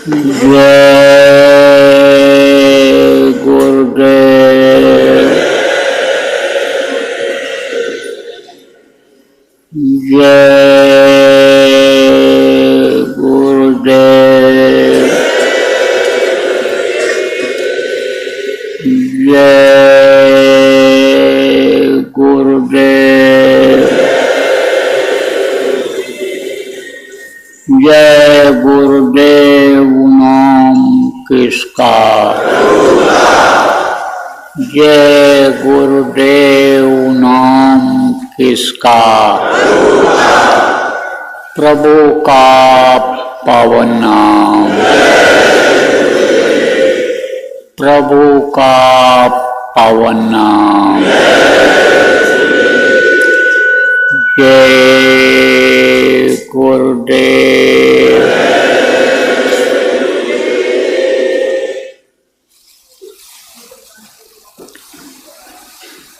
जय गुरुदेव। जय गुरुदेव। जय गुरुदेव। जय गुरुदेव नाम किसका। जय गुरुदेव नाम किसका। प्रभु का पावन नाम। प्रभु का पावन नाम। जय गुरुदेव।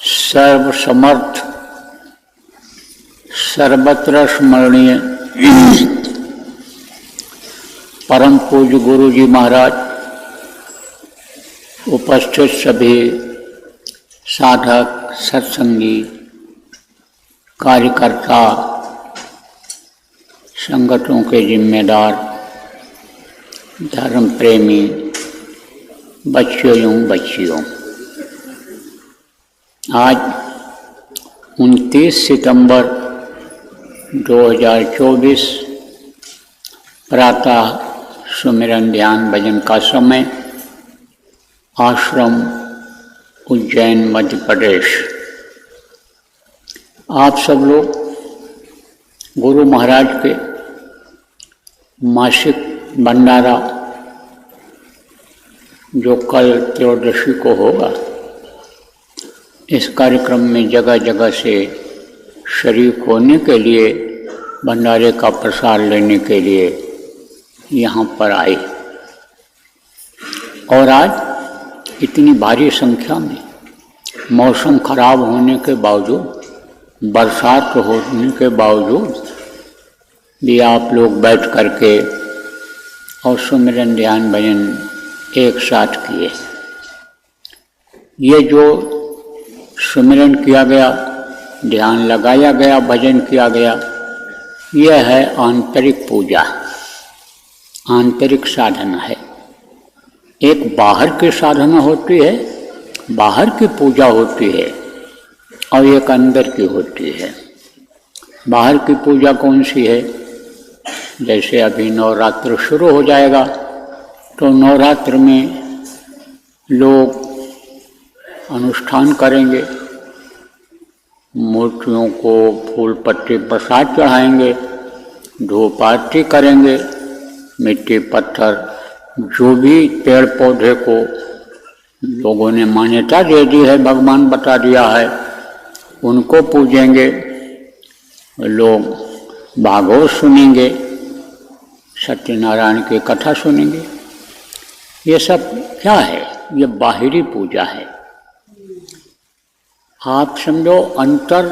सर्वसमर्थ सर्वत्र स्मरणीय परम पूज्य गुरु जी महाराज, उपस्थित सभी साधक, सत्संगी, कार्यकर्ता, संगठनों के जिम्मेदार, धर्म प्रेमी बच्चों एवं बच्चियों, आज 29 सितंबर 2024 प्रातः सुमिरन ध्यान भजन का समय, आश्रम उज्जैन मध्य प्रदेश। आप सब लोग गुरु महाराज के मासिक भंडारा जो कल त्रयोदशी को होगा, इस कार्यक्रम में जगह जगह से शरीक होने के लिए, भंडारे का प्रसाद लेने के लिए यहाँ पर आए। और आज इतनी भारी संख्या में, मौसम खराब होने के बावजूद, बरसात होने के बावजूद भी आप लोग बैठ करके और सुमिरन ध्यान भजन एक साथ किए। ये जो सुमिरन किया गया, ध्यान लगाया गया, भजन किया गया, यह है आंतरिक पूजा, आंतरिक साधना है। एक बाहर की साधना होती है, बाहर की पूजा होती है, और एक अंदर की होती है। बाहर की पूजा कौन सी है? जैसे अभी नवरात्र शुरू हो जाएगा, तो नवरात्र में लोग अनुष्ठान करेंगे, मूर्तियों को फूल पत्ती प्रसाद चढ़ाएंगे, धूप आरती करेंगे, मिट्टी पत्थर जो भी पेड़ पौधे को लोगों ने मान्यता दे दी है, भगवान बता दिया है, उनको पूजेंगे। लोग भागवत सुनेंगे, सत्यनारायण की कथा सुनेंगे। ये सब क्या है? ये बाहरी पूजा है। आप समझो अंतर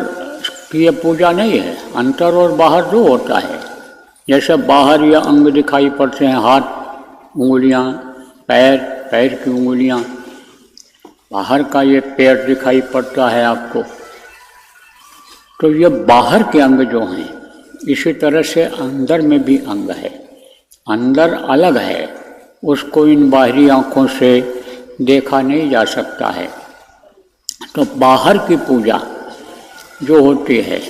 की ये पूजा नहीं है। अंतर और बाहर जो होता है, जैसे बाहर ये अंग दिखाई पड़ते हैं, हाथ, उंगलियां, पैर, पैर की उंगलियां, बाहर का ये पैर दिखाई पड़ता है आपको, तो ये बाहर के अंग जो हैं, इसी तरह से अंदर में भी अंग है। अंदर अलग है, उसको इन बाहरी आँखों से देखा नहीं जा सकता है। तो बाहर की पूजा जो होती है,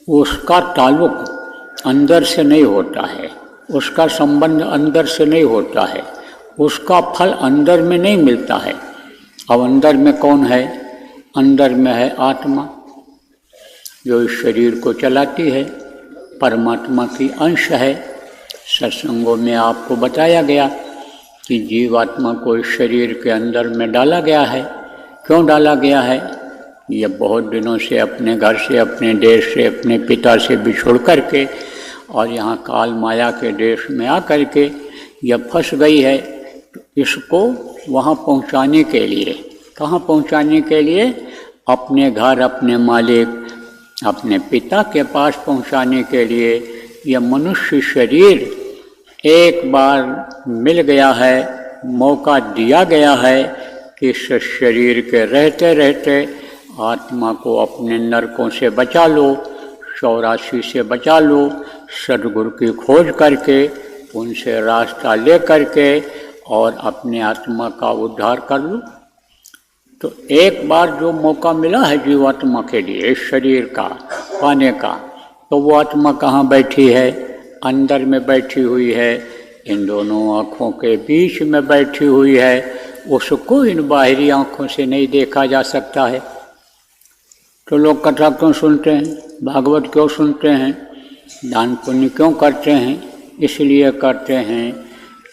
उसका ताल्लुक अंदर से नहीं होता है, उसका संबंध अंदर से नहीं होता है, उसका फल अंदर में नहीं मिलता है। अब अंदर में कौन है? अंदर में है आत्मा, जो इस शरीर को चलाती है, परमात्मा की अंश है। सत्संगों में आपको बताया गया कि जीवात्मा को इस शरीर के अंदर में डाला गया है। क्यों डाला गया है? ये बहुत दिनों से अपने घर से, अपने देश से, अपने पिता से बिछुड़ करके और यहाँ काल माया के देश में आकर के यह फंस गई है। तो इसको वहाँ पहुँचाने के लिए, कहाँ पहुँचाने के लिए? अपने घर, अपने मालिक, अपने पिता के पास पहुँचाने के लिए यह मनुष्य शरीर एक बार मिल गया है, मौका दिया गया है कि इस शरीर के रहते रहते आत्मा को अपने नरकों से बचा लो, 84 से बचा लो, सदगुरु की खोज करके उनसे रास्ता ले करके और अपने आत्मा का उद्धार कर लो। तो एक बार जो मौका मिला है जीवात्मा के लिए इस शरीर का पाने का, तो वो आत्मा कहाँ बैठी है? अंदर में बैठी हुई है, इन दोनों आँखों के बीच में बैठी हुई है। उसको इन बाहरी आँखों से नहीं देखा जा सकता है। तो लोग कथा क्यों सुनते हैं, भागवत क्यों सुनते हैं, दान पुण्य क्यों करते हैं? इसलिए करते हैं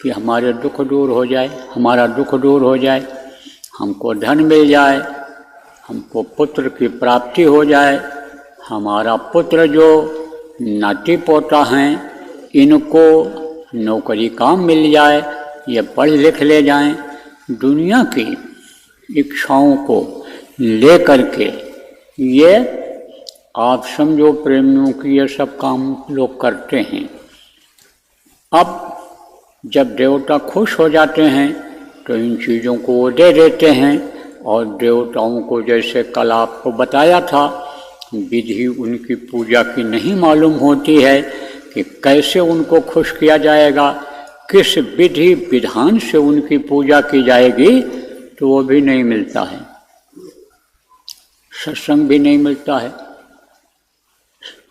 कि हमारे दुख दूर हो जाए, हमारा दुख दूर हो जाए, हमको धन मिल जाए, हमको पुत्र की प्राप्ति हो जाए, हमारा पुत्र जो नाती पोता हैं इनको नौकरी काम मिल जाए, ये पढ़ लिख ले जाएं। दुनिया की इच्छाओं को ले करके ये आप समझो प्रेमियों की ये सब काम लोग करते हैं। अब जब देवता खुश हो जाते हैं तो इन चीज़ों को वो दे देते हैं, और देवताओं को जैसे कल आपको बताया था विधि उनकी पूजा की नहीं मालूम होती है कि कैसे उनको खुश किया जाएगा, किस विधि विधान से उनकी पूजा की जाएगी, तो वो भी नहीं मिलता है। सत्संग भी नहीं मिलता है।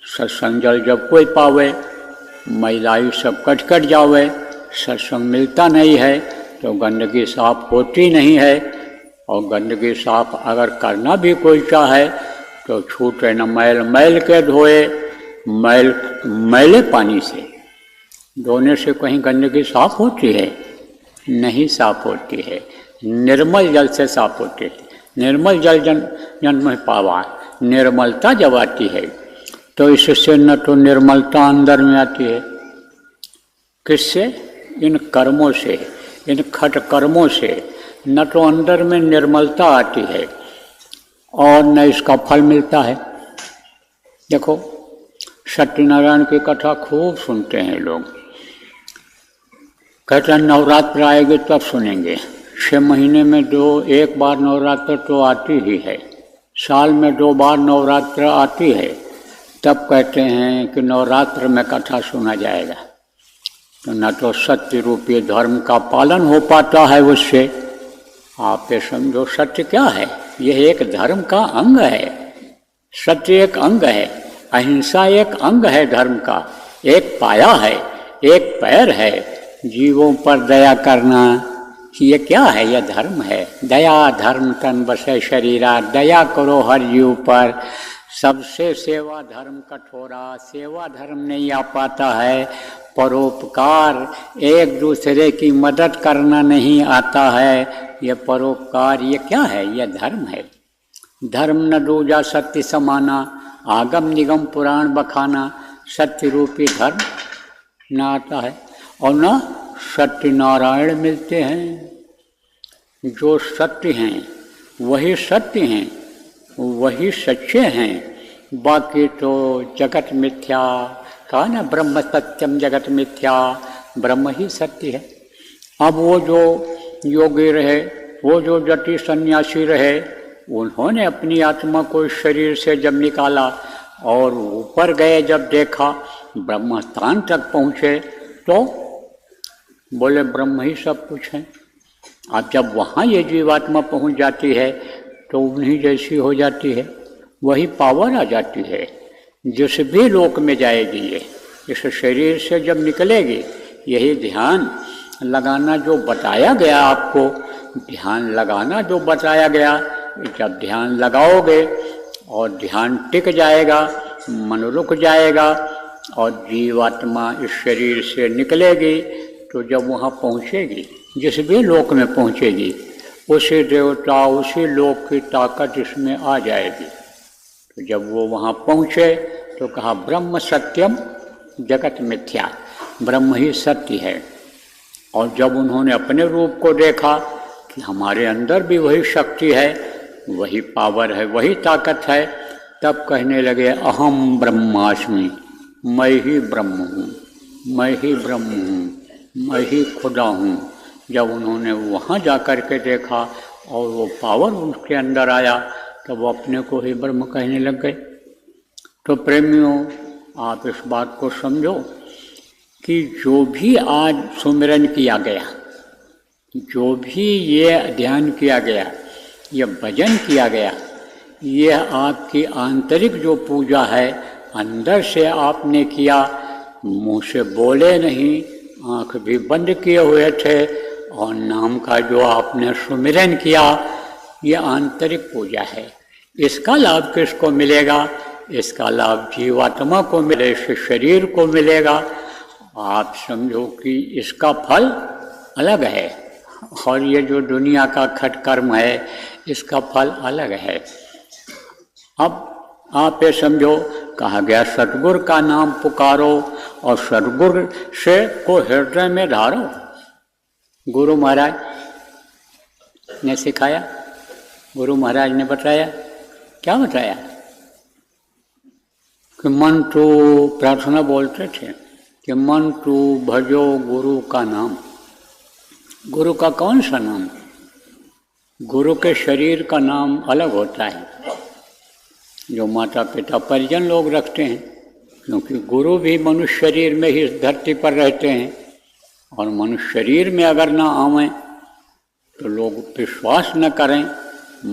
सत्संग जल जब कोई पावे, महिलाई सब कट कट जावे, सत्संग मिलता नहीं है तो गंदगी साफ होती नहीं है। और गंदगी साफ अगर करना भी कोई चाहे तो छूटे न मैल मैल के धोए, मैले पानी से धोने से कहीं गंदगी साफ होती है? नहीं साफ होती है। निर्मल जल से साफ होती है। निर्मल जल जन्म में पावा, निर्मलता जब आती है तो इससे न तो निर्मलता अंदर में आती है, किससे? इन कर्मों से, इन खट कर्मों से न तो अंदर में निर्मलता आती है और न इसका फल मिलता है। देखो सत्यनारायण की कथा खूब सुनते हैं लोग, कहते हैं नवरात्र आएगी तब सुनेंगे। 6 महीने में एक बार नवरात्र तो आती ही है, साल में 2 बार नवरात्र आती है, तब कहते हैं कि नवरात्र में कथा सुना जाएगा। तो न तो सत्य रूपी धर्म का पालन हो पाता है उससे। आप ये समझो सत्य क्या है? यह एक धर्म का अंग है। सत्य एक अंग है, अहिंसा एक अंग है धर्म का, एक पाया है, एक पैर है। जीवों पर दया करना ये क्या है? यह धर्म है। दया धर्म तन बसे शरीरा, दया करो हर जीव पर। सबसे सेवा धर्म कठोरा, सेवा धर्म नहीं आ पाता है। परोपकार, एक दूसरे की मदद करना नहीं आता है। यह परोपकार ये क्या है? यह धर्म है। धर्म न दूजा सत्य समाना, आगम निगम पुराण बखाना। सत्य रूपी धर्म न आता है और न सत्य नारायण मिलते हैं। जो सत्य हैं वही सत्य हैं, वही सच्चे हैं। बाकी तो जगत मिथ्या, कहा ना ब्रह्म सत्यम जगत मिथ्या, ब्रह्म ही सत्य है। अब वो जो योगी रहे, वो जो जति सन्यासी रहे, उन्होंने अपनी आत्मा को इस शरीर से जब निकाला और ऊपर गए, जब देखा ब्रह्म स्थान तक पहुँचे तो बोले ब्रह्म ही सब कुछ है। अब जब वहाँ ये जीवात्मा पहुँच जाती है तो उन्हीं जैसी हो जाती है, वही पावर आ जाती है। जिस भी लोक में जाएगी ये, इस शरीर से जब निकलेगी, यही ध्यान लगाना जो बताया गया आपको, ध्यान लगाना जो बताया गया, जब ध्यान लगाओगे और ध्यान टिक जाएगा, मन रुक जाएगा और जीवात्मा इस शरीर से निकलेगी, तो जब वहाँ पहुँचेगी, जिस भी लोक में पहुँचेगी, उसी देवता उसी लोक की ताकत इसमें आ जाएगी। तो जब वो वहाँ पहुँचे तो कहा ब्रह्म सत्यम जगत मिथ्या, ब्रह्म ही सत्य है। और जब उन्होंने अपने रूप को देखा कि हमारे अंदर भी वही शक्ति है, वही पावर है, वही ताकत है, तब कहने लगे अहम ब्रह्मास्मि, मैं ही ब्रह्म हूँ, मैं ही ब्रह्म हूँ। मैं ही खुदा हूँ। जब उन्होंने वहाँ जा कर के देखा और वो पावर उनके अंदर आया, तब वो अपने को ही ब्रह्म कहने लग गए। तो प्रेमियों, आप इस बात को समझो कि जो भी आज सुमिरन किया गया, जो भी ये ध्यान किया गया, ये भजन किया गया, यह आपकी आंतरिक जो पूजा है, अंदर से आपने किया, मुंह से बोले नहीं, आंख भी बंद किए हुए थे, और नाम का जो आपने सुमिरन किया, ये आंतरिक पूजा है। इसका लाभ किसको मिलेगा? इसका लाभ जीवात्मा को मिले, इस शरीर को मिलेगा। आप समझो कि इसका फल अलग है, और ये जो दुनिया का खटकर्म है, इसका फल अलग है। अब आप ये समझो, कहा गया सतगुरु का नाम पुकारो और सतगुरु से को हृदय में धारो। गुरु महाराज ने सिखाया, गुरु महाराज ने बताया। क्या बताया? कि मन तो प्रार्थना बोलते थे कि मन तो भजो गुरु का नाम। गुरु का कौन सा नाम? गुरु के शरीर का नाम अलग होता है, जो माता पिता परिजन लोग रखते हैं, क्योंकि गुरु भी मनुष्य शरीर में ही इस धरती पर रहते हैं, और मनुष्य शरीर में अगर ना आवें तो लोग विश्वास न करें।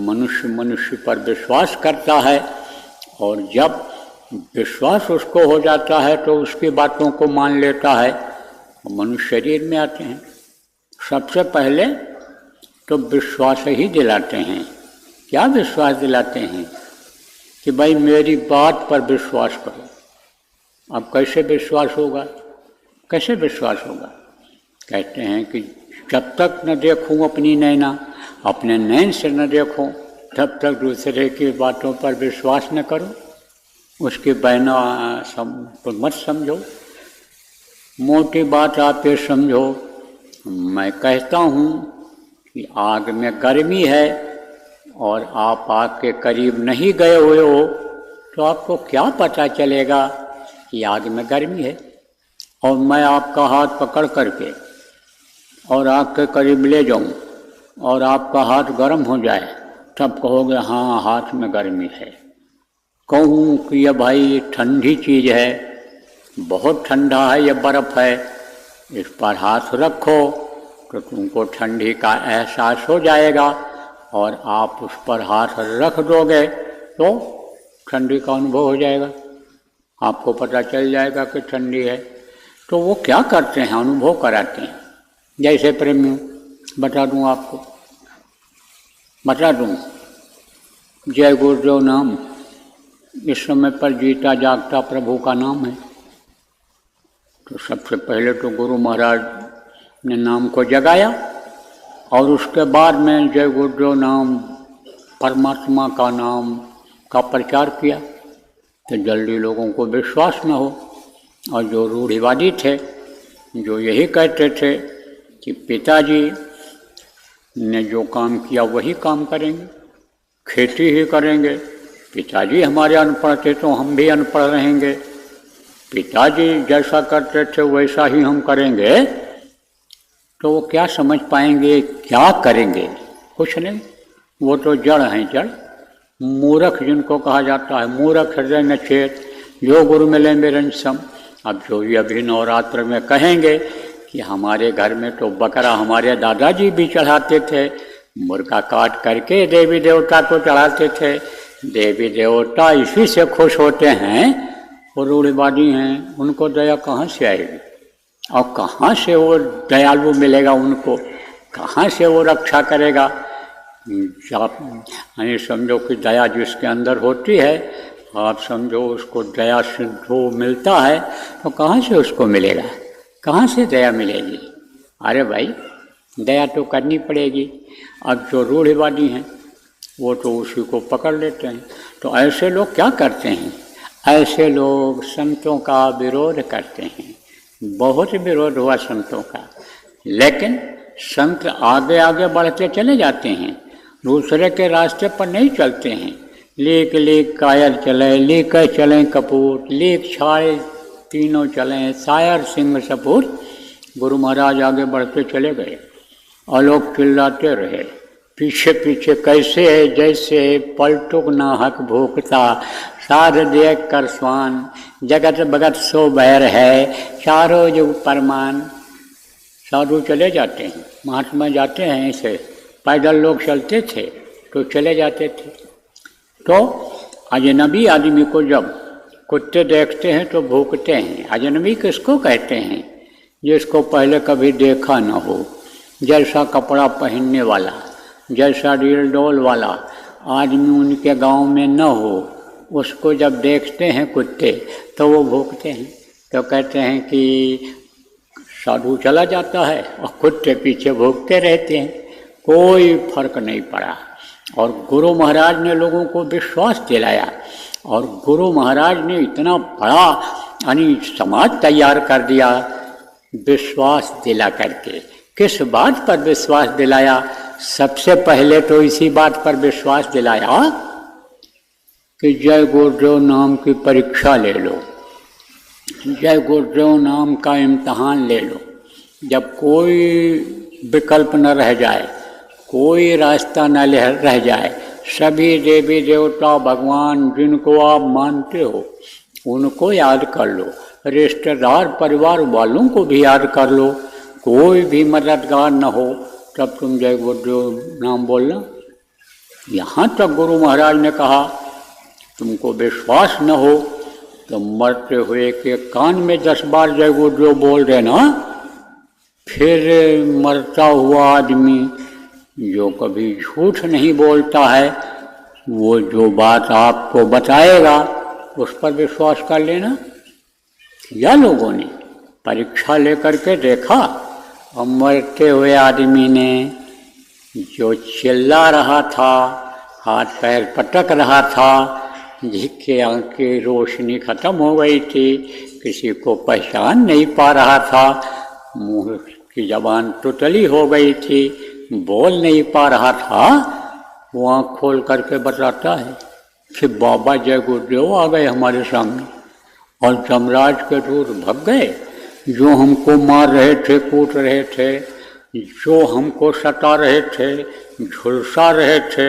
मनुष्य मनुष्य पर विश्वास करता है, और जब विश्वास उसको हो जाता है तो उसकी बातों को मान लेता है, और मनुष्य शरीर में आते हैं। सबसे पहले तो विश्वास ही दिलाते हैं। क्या विश्वास दिलाते हैं? कि भाई मेरी बात पर विश्वास करो। अब कैसे विश्वास होगा? कैसे विश्वास होगा? कहते हैं कि जब तक न देखूं अपनी नैना, अपने नैन से न देखूं, तब तक दूसरे की बातों पर विश्वास न करो, उसकी बहना मत समझो। मोटी बात आप ये समझो, मैं कहता हूँ कि आग में गर्मी है और आप आग के करीब नहीं गए हुए हो, तो आपको क्या पता चलेगा कि आग में गर्मी है? और मैं आपका हाथ पकड़ करके और आग के करीब ले जाऊं और आपका हाथ गर्म हो जाए, तब कहोगे हाँ हाथ में गर्मी है। कहूँ कि ये भाई ठंडी चीज़ है, बहुत ठंडा है, ये बर्फ़ है, इस पर हाथ रखो तो तुमको ठंडी का एहसास हो जाएगा, और आप उस पर हाथ रख दोगे तो ठंडी का अनुभव हो जाएगा, आपको पता चल जाएगा कि ठंडी है। तो वो क्या करते हैं? अनुभव कराते हैं। जैसे प्रेमियों, बता दूं आपको, बता दूं, जय गुरुदेव नाम इस समय पर जीता जागता प्रभु का नाम है। तो सबसे पहले तो गुरु महाराज ने नाम को जगाया, और उसके बाद में जय गुरुदेव नाम, परमात्मा का नाम का प्रचार किया। तो जल्दी लोगों को विश्वास न हो, और जो रूढ़िवादी थे, जो यही कहते थे कि पिताजी ने जो काम किया वही काम करेंगे, खेती ही करेंगे, पिताजी हमारे अनपढ़ थे तो हम भी अनपढ़ रहेंगे, पिताजी जैसा करते थे वैसा ही हम करेंगे, तो वो क्या समझ पाएंगे, क्या करेंगे? कुछ नहीं। वो तो जड़ हैं, जड़। मूर्ख जिनको कहा जाता है, मूर्ख हृदय नचेत, जो गुरु मिले मेरन सम। अब जो ये अभी नवरात्र में कहेंगे कि हमारे घर में तो बकरा हमारे दादाजी भी चढ़ाते थे, मुर्गा काट करके देवी देवता को चढ़ाते थे, देवी देवता इसी से खुश होते हैं, वो रूढ़िवादी हैं, उनको दया कहाँ से आएगी? और कहाँ से वो दयालु मिलेगा उनको? कहाँ से वो रक्षा करेगा? यानी समझो कि दया जिसके अंदर होती है, आप समझो उसको दया सिद्धो मिलता है, तो कहाँ से उसको मिलेगा? कहाँ से दया मिलेगी? अरे भाई, दया तो करनी पड़ेगी। अब जो रूढ़िवादी हैं वो तो उसी को पकड़ लेते हैं। तो ऐसे लोग क्या करते हैं? ऐसे लोग संतों का विरोध करते हैं। बहुत विरोध हुआ संतों का, लेकिन संत आगे आगे बढ़ते चले जाते हैं, दूसरे के रास्ते पर नहीं चलते हैं। लीक लीक कायल चले, लीक चलें कपूर, लीक छाए तीनों चलें, शायर सिंह सपूर, गुरु महाराज आगे बढ़ते चले गए और लोग चिल्लाते रहे पीछे पीछे, कैसे है जैसे पलटुक नाहक भूखता, साध देख कर स्वान, जगत भगत सो बैर है, चारों जुग परमान। साधु चले जाते हैं, महात्मा जाते हैं, ऐसे पैदल लोग चलते थे तो चले जाते थे। तो अजनबी आदमी को जब कुत्ते देखते हैं तो भूखते हैं। अजनबी किसको कहते हैं? जिसको पहले कभी देखा न हो, जैसा कपड़ा पहनने वाला, जैसा डील डोल वाला आदमी उनके गांव में न हो, उसको जब देखते हैं कुत्ते तो वो भूखते हैं। तो कहते हैं कि साधु चला जाता है और कुत्ते पीछे भूखते रहते हैं, कोई फर्क नहीं पड़ा। और गुरु महाराज ने लोगों को विश्वास दिलाया, और गुरु महाराज ने इतना बड़ा यानी समाज तैयार कर दिया विश्वास दिला करके। किस बात पर विश्वास दिलाया? सबसे पहले तो इसी बात पर विश्वास दिलाया कि जय गुरुदेव नाम की परीक्षा ले लो, जय गुरुदेव नाम का इम्तहान ले लो। जब कोई विकल्प न रह जाए, कोई रास्ता न रह जाए, सभी देवी देवता भगवान जिनको आप मानते हो उनको याद कर लो, रिश्तेदार परिवार वालों को भी याद कर लो, कोई भी मददगार न हो तब तुम जय गुरुदेव नाम बोलना। यहाँ तक गुरु महाराज ने कहा तुमको विश्वास न हो तो मरते हुए के कान में 10 बार जय गुरुदेव बोल देना, फिर मरता हुआ आदमी जो कभी झूठ नहीं बोलता है वो जो बात आपको बताएगा उस पर विश्वास कर लेना। या लोगों ने परीक्षा लेकर के देखा और मरते हुए आदमी ने जो चिल्ला रहा था, हाथ पैर पटक रहा था, जिसके आँख की रोशनी खत्म हो गई थी, किसी को पहचान नहीं पा रहा था, मुंह की जबान टुटली हो गई थी, बोल नहीं पा रहा था, वो आँख खोल करके बताता है कि बाबा जय गुरुदेव आ गए हमारे सामने और जमराज के दूत भग गए। जो हमको मार रहे थे, कूट रहे थे, जो हमको सता रहे थे, झुलसा रहे थे,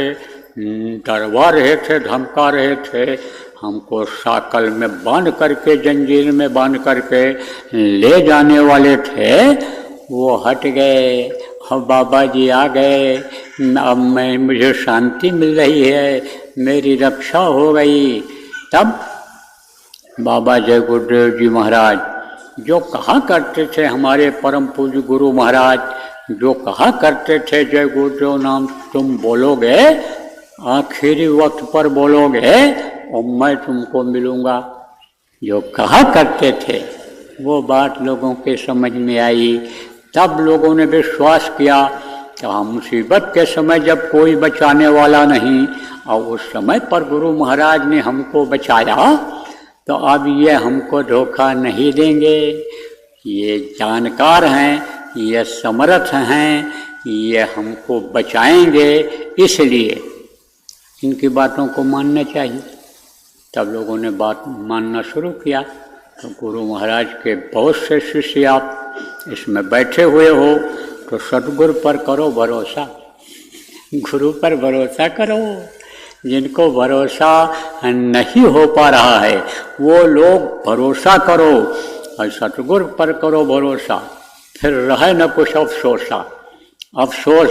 डरवा रहे थे, धमका रहे थे, हमको साकल में बांध करके, जंजीर में बांध करके ले जाने वाले थे, वो हट गए। अब बाबा जी आ गए, अब मुझे शांति मिल रही है, मेरी रक्षा हो गई। तब बाबा जय गुरुदेव जी महाराज जो कहा करते थे, हमारे परम पूज्य गुरु महाराज जो कहा करते थे जय गुरुदेव नाम तुम बोलोगे, आखिरी वक्त पर बोलोगे और मैं तुमको मिलूँगा, जो कहा करते थे वो बात लोगों के समझ में आई। तब लोगों ने विश्वास किया कि हाँ, मुसीबत के समय जब कोई बचाने वाला नहीं और उस समय पर गुरु महाराज ने हमको बचाया, तो अब ये हमको धोखा नहीं देंगे। ये जानकार हैं, ये समर्थ हैं, ये हमको बचाएंगे, इसलिए इनकी बातों को मानना चाहिए। तब लोगों ने बात मानना शुरू किया। तो गुरु महाराज के बहुत से शिष्य आप इसमें बैठे हुए हो तो सतगुरु पर करो भरोसा, गुरु पर भरोसा करो। जिनको भरोसा नहीं हो पा रहा है वो लोग भरोसा करो और सतगुरु पर करो भरोसा, फिर रहे न कुछ अफसोसा। अफसोस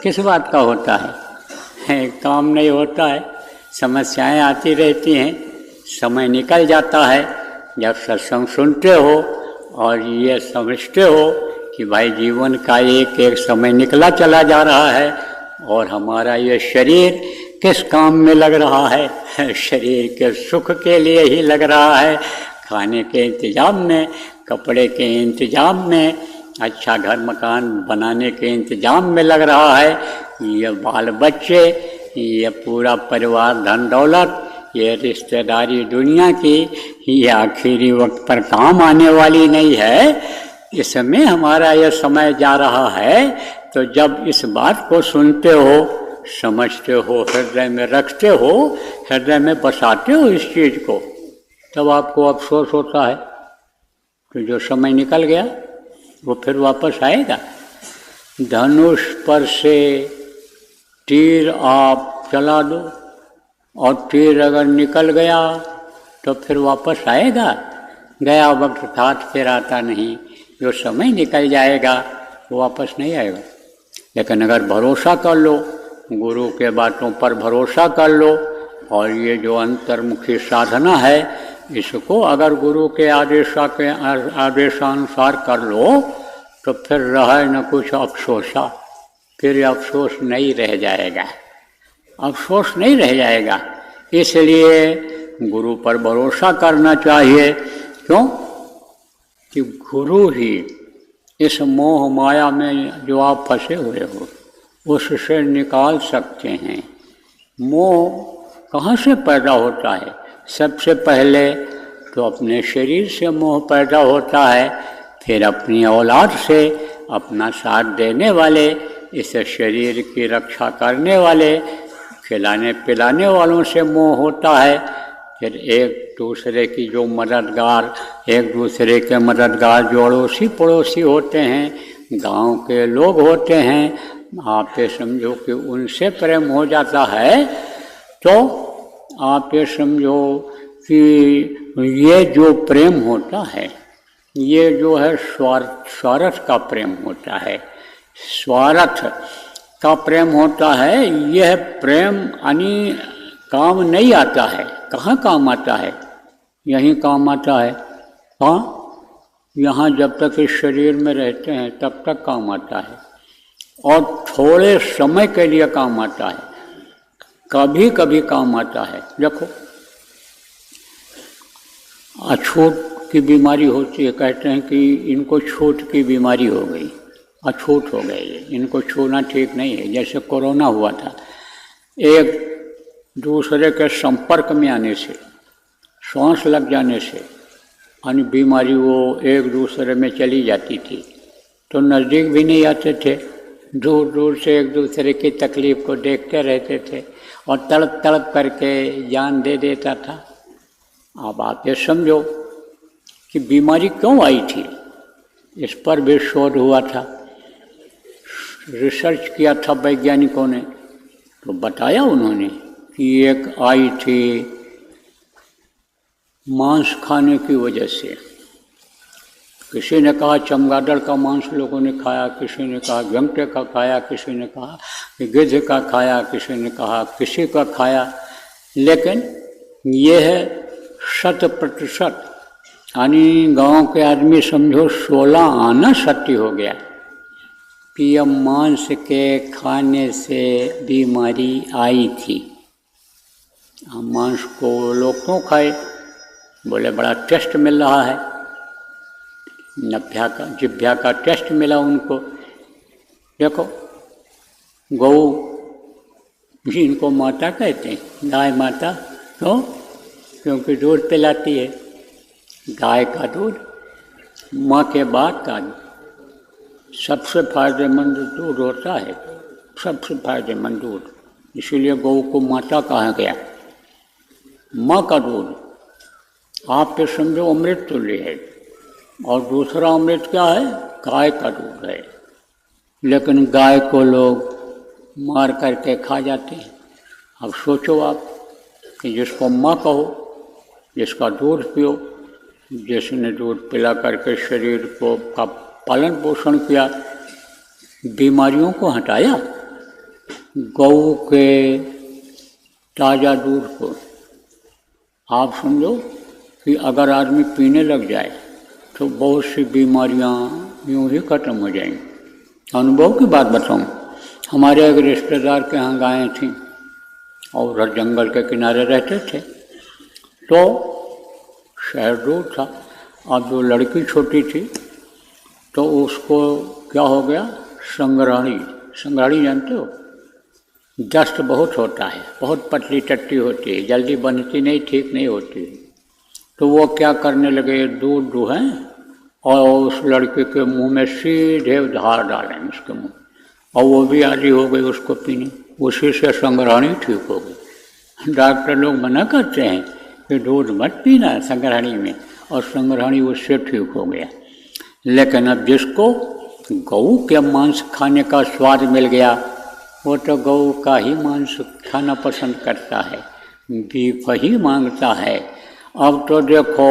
किस बात का होता है? काम नहीं होता है, समस्याएं आती रहती हैं, समय निकल जाता है। जब सत्संग सुनते हो और ये समझते हो कि भाई जीवन का एक एक समय निकला चला जा रहा है और हमारा ये शरीर किस काम में लग रहा है, शरीर के सुख के लिए ही लग रहा है, खाने के इंतजाम में, कपड़े के इंतजाम में, अच्छा घर मकान बनाने के इंतजाम में लग रहा है। ये बाल बच्चे, ये पूरा परिवार, धन दौलत, ये रिश्तेदारी दुनिया की, ये आखिरी वक्त पर काम आने वाली नहीं है। इसमें हमारा यह समय जा रहा है। तो जब इस बात को सुनते हो, समझते हो, हृदय में रखते हो, हृदय में बसाते हो इस चीज़ को, तब आपको अफसोस होता है कि जो समय निकल गया। वो फिर वापस आएगा? धनुष पर से तीर आप चला दो और तीर अगर निकल गया तो फिर वापस आएगा? गया वक्त साथ फिर आता नहीं, जो समय निकल जाएगा वो वापस नहीं आएगा। लेकिन अगर भरोसा कर लो, गुरु के बातों पर भरोसा कर लो, और ये जो अंतर्मुखी साधना है इसको अगर गुरु के आदेशानुसार कर लो तो फिर रहे न कुछ अफसोसा, फिर अफसोस नहीं रह जाएगा, अफसोस नहीं रह जाएगा। इसलिए गुरु पर भरोसा करना चाहिए। क्यों? कि गुरु ही इस मोह माया में जो आप फंसे हुए हो उससे निकाल सकते हैं। मोह कहाँ से पैदा होता है? सबसे पहले तो अपने शरीर से मोह पैदा होता है, फिर अपनी औलाद से, अपना साथ देने वाले, इस शरीर की रक्षा करने वाले, खिलाने पिलाने वालों से मोह होता है, फिर एक दूसरे की जो मददगार, एक दूसरे के मददगार जो अड़ोसी पड़ोसी होते हैं, गांव के लोग होते हैं, आप ये समझो कि उनसे प्रेम हो जाता है, तो आप ये समझो कि ये जो प्रेम होता है ये जो है स्वार्थ का प्रेम होता है, स्वार्थ का प्रेम होता है। यह प्रेम यानी काम नहीं आता है। कहाँ काम आता है? यहीं काम आता है। हाँ, यहाँ जब तक इस शरीर में रहते हैं तब तक काम आता है, और थोड़े समय के लिए काम आता है, कभी कभी काम आता है। देखो, अछूत की बीमारी होती है, कहते हैं कि इनको छूत की बीमारी हो गई, अछूत हो गई, इनको छूना ठीक नहीं है। जैसे कोरोना हुआ था, एक दूसरे के संपर्क में आने से, सांस लग जाने से यानी बीमारी वो एक दूसरे में चली जाती थी, तो नज़दीक भी नहीं आते थे, दूर दूर से एक दूसरे की तकलीफ़ को देखते रहते थे और तड़प तड़प करके जान दे देता था। अब आप ये समझो कि बीमारी क्यों आई थी, इस पर भी शोध हुआ था, रिसर्च किया था वैज्ञानिकों ने, तो बताया उन्होंने कि एक आई थी मांस खाने की वजह से। किसी ने कहा चमगादड़ का मांस लोगों ने खाया, किसी ने कहा गंगटे का खाया, किसी ने कहा कि गिद्ध का खाया, किसी ने कहा किसी का खाया। लेकिन यह है 100%, यानी गांव के आदमी समझो 16 आना सत्य हो गया कि यह मांस के खाने से बीमारी आई थी। मांस को लोग क्यों खाए? बोले बड़ा टेस्ट मिल रहा है, नभ्या का जिभ्या का टेस्ट मिला उनको। देखो, गौ जिनको माता कहते हैं, गाय माता, तो क्योंकि दूध पिलाती है, गाय का दूध, माँ के बाद का सबसे फायदेमंद दूध होता है, सबसे फायदेमंद दूध, इसीलिए गौ को माता कहा गया। माँ का दूध आप पे समझो अमृत तुल्य है, और दूसरा अमृत क्या है? गाय का दूध है। लेकिन गाय को लोग मार करके खा जाते हैं। अब सोचो आप कि जिसको माँ कहो, जिसका दूध पियो, जिसने दूध पिला करके शरीर को का पालन पोषण किया, बीमारियों को हटाया, गौ के ताज़ा दूध को आप समझो कि अगर आदमी पीने लग जाए तो बहुत सी बीमारियां यूं ही खत्म हो जाएंगी। अनुभव की बात बताऊं, हमारे एक रिश्तेदार के यहाँ गायें थीं और उधर जंगल के किनारे रहते थे, तो शहर दूर था। अब जो लड़की छोटी थी तो उसको क्या हो गया? संग्रहणी, संग्रहणी जानते हो? दस्त बहुत होता है, बहुत पतली टट्टी होती है, जल्दी बनती नहीं, ठीक नहीं होती। तो वो क्या करने लगे, दूध दुहें और उस लड़के के मुंह में सीधे धार डालें उसके मुंह, और वो भी आदि हो गई उसको पीने, उसी से संग्रहणी ठीक हो गई। डॉक्टर लोग मना करते हैं कि दूध मत पीना संग्रहणी में, और संग्रहणी उससे ठीक हो गया। लेकिन अब जिसको गऊ के मांस खाने का स्वाद मिल गया वो तो गऊ का ही मांस खाना पसंद करता है, बीफ ही मांगता है। अब तो देखो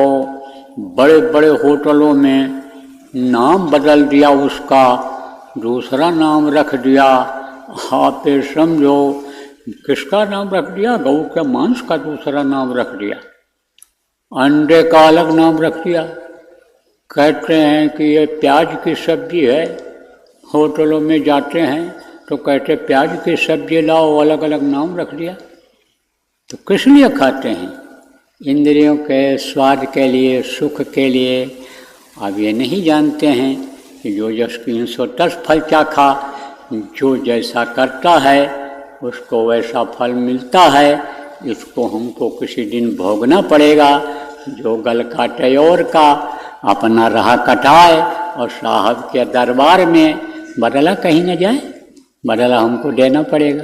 बड़े बड़े होटलों में नाम बदल दिया, उसका दूसरा नाम रख दिया। आप ये समझो किसका नाम रख दिया? गऊ के मांस का दूसरा नाम रख दिया, अंडे का अलग नाम रख दिया। कहते हैं कि ये प्याज की सब्जी है। होटलों में जाते हैं तो कहते प्याज की सब्जी लाओ, अलग अलग नाम रख दिया। तो किस लिए खाते हैं? इंद्रियों के स्वाद के लिए, सुख के लिए। अब ये नहीं जानते हैं कि जो जस 310 फल क्या खा, जो जैसा करता है उसको वैसा फल मिलता है। इसको हमको किसी दिन भोगना पड़ेगा। जो गल काटे और का अपना राह कटाए और साहब के दरबार में बदला कहीं न जाए, बदला हमको देना पड़ेगा।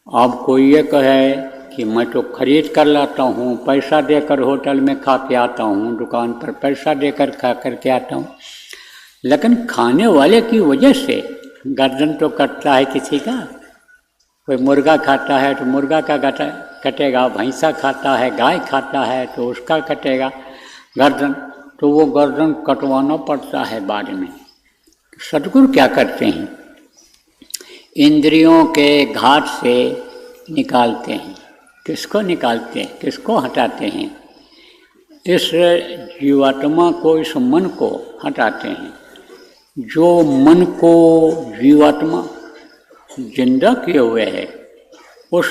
अब कोई ये कहे कि मैं तो खरीद कर लाता हूँ, पैसा देकर होटल में खा के आता हूँ, दुकान पर पैसा देकर खा कर के आता हूँ, लेकिन खाने वाले की वजह से गर्दन तो कटता है किसी का। कोई मुर्गा खाता है तो मुर्गा का कटेगा, भैंसा खाता है, गाय खाता है तो उसका कटेगा गर्दन, तो वो गर्दन कटवाना पड़ता है बाद में। सद्गुरु क्या करते हैं? इंद्रियों के घाट से निकालते हैं। किसको निकालते हैं? किसको हटाते हैं? इस जीवात्मा को, इस मन को हटाते हैं। जो मन को जीवात्मा जिंदा किए हुए है, उस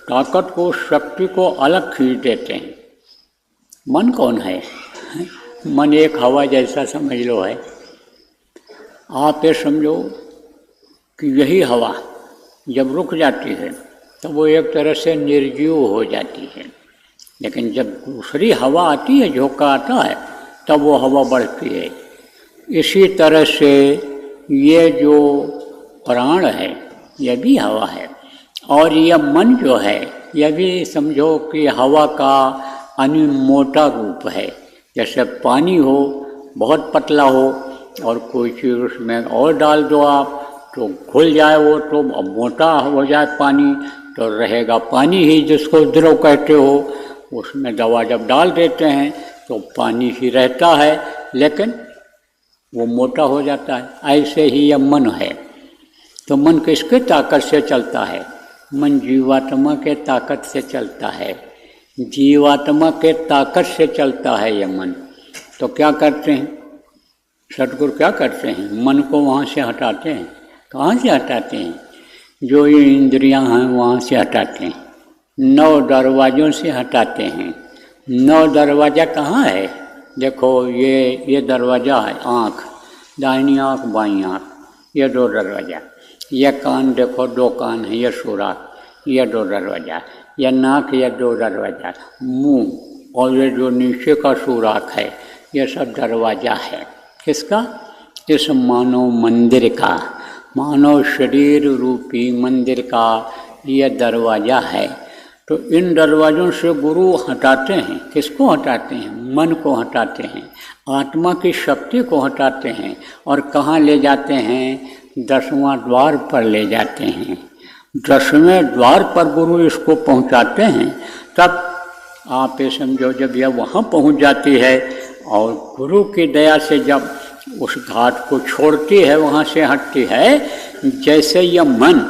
ताकत को, शक्ति को अलग खींच देते हैं। मन कौन है? मन एक हवा जैसा समझ लो है। आप ये समझो कि यही हवा जब रुक जाती है तो वो एक तरह से निर्जीव हो जाती है, लेकिन जब दूसरी हवा आती है, झोंका आता है, तब वो हवा बढ़ती है। इसी तरह से ये जो प्राण है यह भी हवा है, और यह मन जो है यह भी समझो कि हवा का अनिमोटा रूप है। जैसे पानी हो, बहुत पतला हो और कोई चीज़ उसमें और डाल दो आप तो घुल जाए, वो तो मोटा हो जाए पानी, तो रहेगा पानी ही, जिसको द्रव कहते हो। उसमें दवा जब डाल देते हैं तो पानी ही रहता है, लेकिन वो मोटा हो जाता है। ऐसे ही यह मन है। तो मन किसके ताकत से चलता है? मन जीवात्मा के ताकत से चलता है। जीवात्मा के ताकत से चलता है यह मन। तो क्या करते हैं सद्गुरु? क्या करते हैं? मन को वहाँ से हटाते हैं। कहाँ से हटाते हैं? जो ये इंद्रियां हैं वहाँ से हटाते हैं। 9 दरवाज़ों से हटाते हैं। 9 दरवाज़ा कहाँ है? देखो ये दरवाज़ा है आँख, दाहिनी आँख, बाईं आँख, ये 2 दरवाज़ा। यह कान देखो, 2 कान है, यह सुराख, यह 2 दरवाज़ा। यह नाक, यह 2 दरवाज़ा। मुँह और ये जो नीचे का सुराख है, यह सब दरवाज़ा है। किसका? इस मानव मंदिर का, मानव शरीर रूपी मंदिर का यह दरवाज़ा है। तो इन दरवाज़ों से गुरु हटाते हैं। किसको हटाते हैं? मन को हटाते हैं, आत्मा की शक्ति को हटाते हैं। और कहाँ ले जाते हैं? 10वां द्वार पर ले जाते हैं। 10वें द्वार पर गुरु इसको पहुँचाते हैं। तब आप ये समझो जब यह वहाँ पहुँच जाती है और गुरु की दया से जब उस घाट को छोड़ती है, वहाँ से हटती है, जैसे यह मन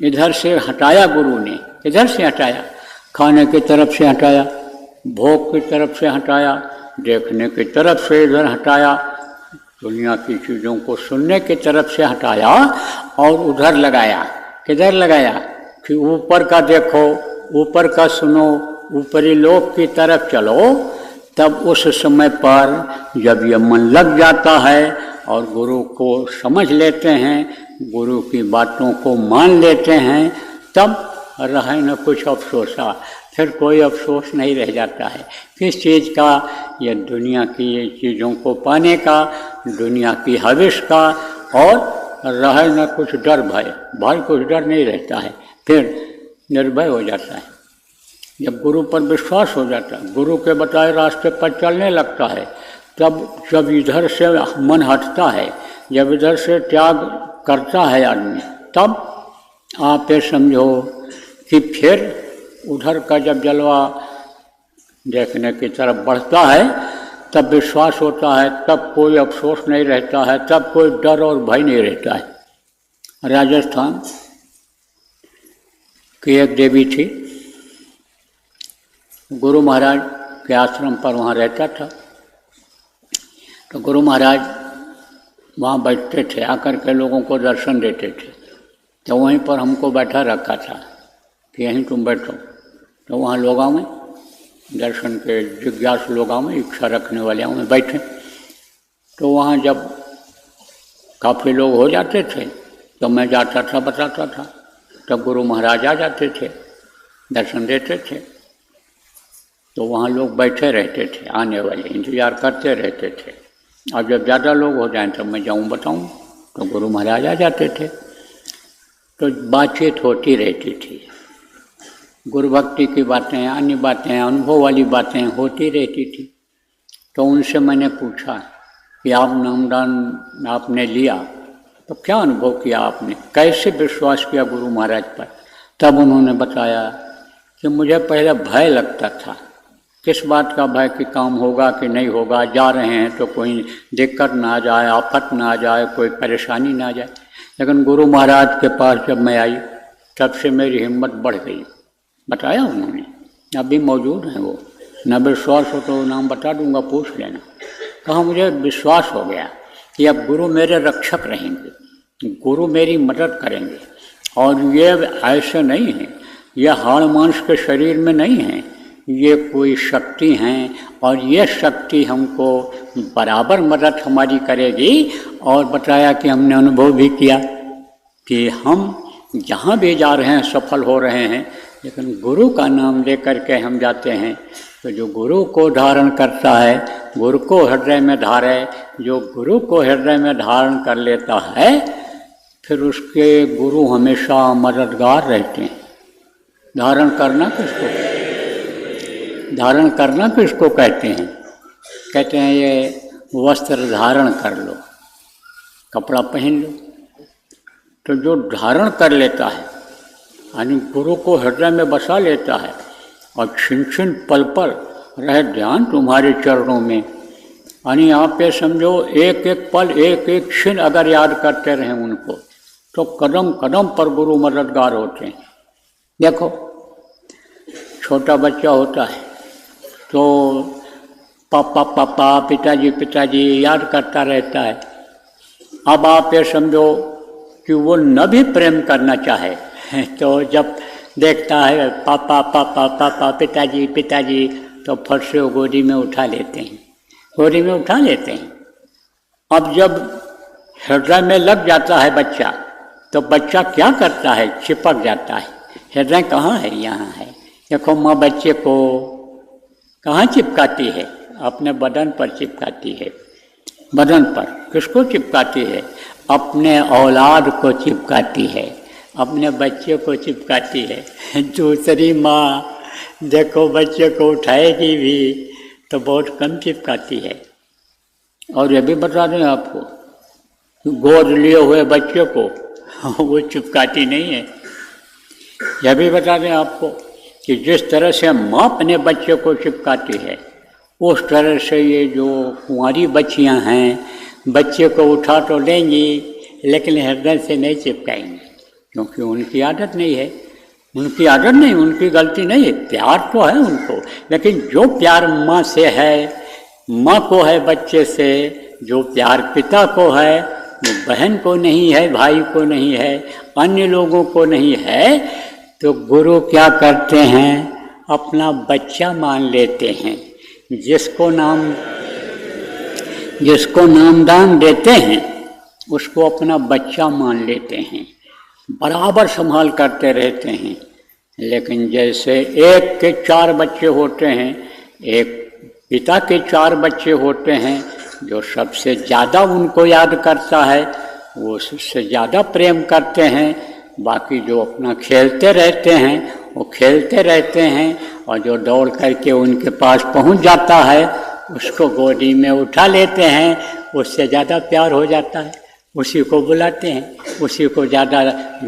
इधर से हटाया गुरु ने, इधर से हटाया, खाने की तरफ से हटाया, भोग की तरफ से हटाया, देखने की तरफ से इधर हटाया, दुनिया की चीज़ों को सुनने की तरफ से हटाया और उधर लगाया। किधर लगाया? कि ऊपर का देखो, ऊपर का सुनो, ऊपरी लोक की तरफ चलो। तब उस समय पर जब यह मन लग जाता है और गुरु को समझ लेते हैं, गुरु की बातों को मान लेते हैं, तब रहे न कुछ अफसोसा। फिर कोई अफसोस नहीं रह जाता है किस चीज़ का? यह दुनिया की ये चीज़ों को पाने का, दुनिया की हविश का, और रहे न कुछ डर भय। भाई कुछ डर नहीं रहता है, फिर निर्भय हो जाता है। जब गुरु पर विश्वास हो जाता है, गुरु के बताए रास्ते पर चलने लगता है, तब जब इधर से मन हटता है, जब इधर से त्याग करता है आदमी, तब आप ये समझो कि फिर उधर का जब जलवा देखने की तरफ बढ़ता है, तब विश्वास होता है, तब कोई अफसोस नहीं रहता है, तब कोई डर और भय नहीं रहता है। राजस्थान की एक देवी थी, गुरु महाराज के आश्रम पर वहाँ रहता था। तो गुरु महाराज वहाँ बैठते थे, आकर के लोगों को दर्शन देते थे। तो वहीं पर हमको बैठा रखा था कि यहीं तुम बैठो। तो वहाँ लोग में दर्शन के जिज्ञासु लोग में, इच्छा रखने वाले में बैठे। तो वहाँ जब काफ़ी लोग हो जाते थे तो मैं जाता था, बताता था, तब गुरु महाराज आ जाते थे, दर्शन देते थे। तो वहाँ लोग बैठे रहते थे, आने वाले इंतजार करते रहते थे। अब जब ज़्यादा लोग हो जाएं तब मैं जाऊँ बताऊँ, तो गुरु महाराज आ जाते थे। तो बातचीत होती रहती थी, गुरु भक्ति की बातें, अन्य बातें, अनुभव वाली बातें होती रहती थी। तो उनसे मैंने पूछा कि आप नामदान आपने लिया तो क्या अनुभव किया आपने, कैसे विश्वास किया गुरु महाराज पर। तब उन्होंने बताया कि मुझे पहले भय लगता था। किस बात का भय कि काम होगा कि नहीं होगा, जा रहे हैं तो कोई दिक्कत ना आ जाए, आफत ना आ जाए, कोई परेशानी ना आ जाए। लेकिन गुरु महाराज के पास जब मैं आई तब से मेरी हिम्मत बढ़ गई। बताया उन्होंने, अभी मौजूद हैं वो, न विश्वास हो तो नाम बता दूंगा, पूछ लेना। कहा मुझे विश्वास हो गया कि अब गुरु मेरे रक्षक रहेंगे, गुरु मेरी मदद करेंगे। और ये ऐसे नहीं है, ये हाड़ मांस के शरीर में नहीं है, ये कोई शक्ति हैं और ये शक्ति हमको बराबर मदद हमारी करेगी। और बताया कि हमने अनुभव भी किया कि हम जहाँ भी जा रहे हैं सफल हो रहे हैं, लेकिन गुरु का नाम लेकर के हम जाते हैं तो जो गुरु को धारण करता है, गुरु को हृदय में धारे, जो गुरु को हृदय में धारण कर लेता है, फिर उसके गुरु हमेशा मददगार रहते हैं। धारण करना किसको कहते हैं? कहते हैं ये वस्त्र धारण कर लो, कपड़ा पहन लो। तो जो धारण कर लेता है यानी गुरु को हृदय में बसा लेता है और छिन छिन पल पल रहे ध्यान तुम्हारे चरणों में, यानी आप ये समझो एक एक पल, एक एक क्षण अगर याद करते रहें उनको, तो कदम कदम पर गुरु मददगार होते हैं। देखो छोटा बच्चा होता है तो पापा पापा, पिताजी पिताजी याद करता रहता है। अब आप ये समझो कि वो न भी प्रेम करना चाहे तो जब देखता है पापा पापा पापा, पिताजी पिताजी, तो फट से वो गोदी में उठा लेते हैं। अब जब हृदय में लग जाता है बच्चा, तो बच्चा क्या करता है? चिपक जाता है। हृदय कहाँ है? यहाँ है। देखो माँ बच्चे को कहाँ चिपकाती है? अपने बदन पर चिपकाती है। बदन पर किसको चिपकाती है? अपने औलाद को चिपकाती है, अपने बच्चे को चिपकाती है। दूसरी माँ देखो बच्चे को उठाएगी भी तो बहुत कम चिपकाती है। और ये भी बता दें आपको, गोद लिए हुए बच्चे को वो चिपकाती नहीं है। यह भी बता दें आपको कि जिस तरह से माँ अपने बच्चे को चिपकाती है, उस तरह से ये जो कुंवारी बच्चियाँ हैं, बच्चे को उठा तो लेंगी लेकिन हृदय से नहीं चिपकाएंगी, क्योंकि उनकी आदत नहीं है। उनकी गलती नहीं है, प्यार तो है उनको, लेकिन जो प्यार माँ से है, माँ को है बच्चे से, जो प्यार पिता को है वो बहन को नहीं है, भाई को नहीं है, अन्य लोगों को नहीं है। तो गुरु क्या करते हैं? अपना बच्चा मान लेते हैं। जिसको नामदान देते हैं उसको अपना बच्चा मान लेते हैं, बराबर संभाल करते रहते हैं। लेकिन जैसे एक के 4 बच्चे होते हैं, एक पिता के 4 बच्चे होते हैं, जो सबसे ज़्यादा उनको याद करता है वो उससे ज़्यादा प्रेम करते हैं। बाकी जो अपना खेलते रहते हैं वो खेलते रहते हैं, और जो दौड़ करके उनके पास पहुंच जाता है उसको गोदी में उठा लेते हैं, उससे ज़्यादा प्यार हो जाता है, उसी को बुलाते हैं, उसी को ज़्यादा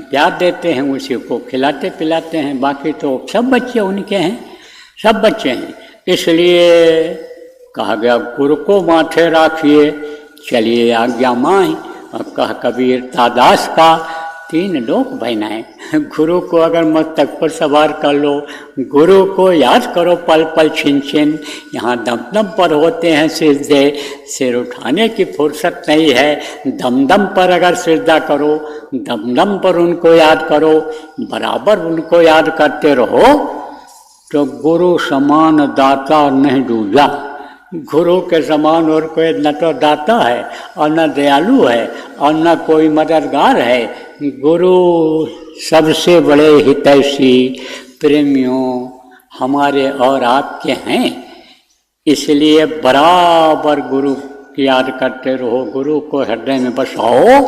प्यार देते हैं, उसी को खिलाते पिलाते हैं। बाकी तो सब बच्चे उनके हैं, सब बच्चे हैं। इसलिए कहा गया गुरु को माथे राखिए, चलिए आज्ञा माही। और कहा कबीर दादास का 3 लोक बनाए। गुरु को अगर मस्तक पर सवार कर लो, गुरु को याद करो पल पल छिन छिन। यहाँ दम दम पर होते हैं सिजदे, सिर उठाने की फुर्सत नहीं है। दम दम पर अगर सिजदा करो, दम दम पर उनको याद करो, बराबर उनको याद करते रहो, तो गुरु समान दाता नहीं दूजा। गुरु के समान और कोई न तो दाता है और न दयालु है और न कोई मददगार है। गुरु सबसे बड़े हितैषी प्रेमियों हमारे और आपके हैं। इसलिए बराबर गुरु की याद करते रहो, गुरु को हृदय में बसाओ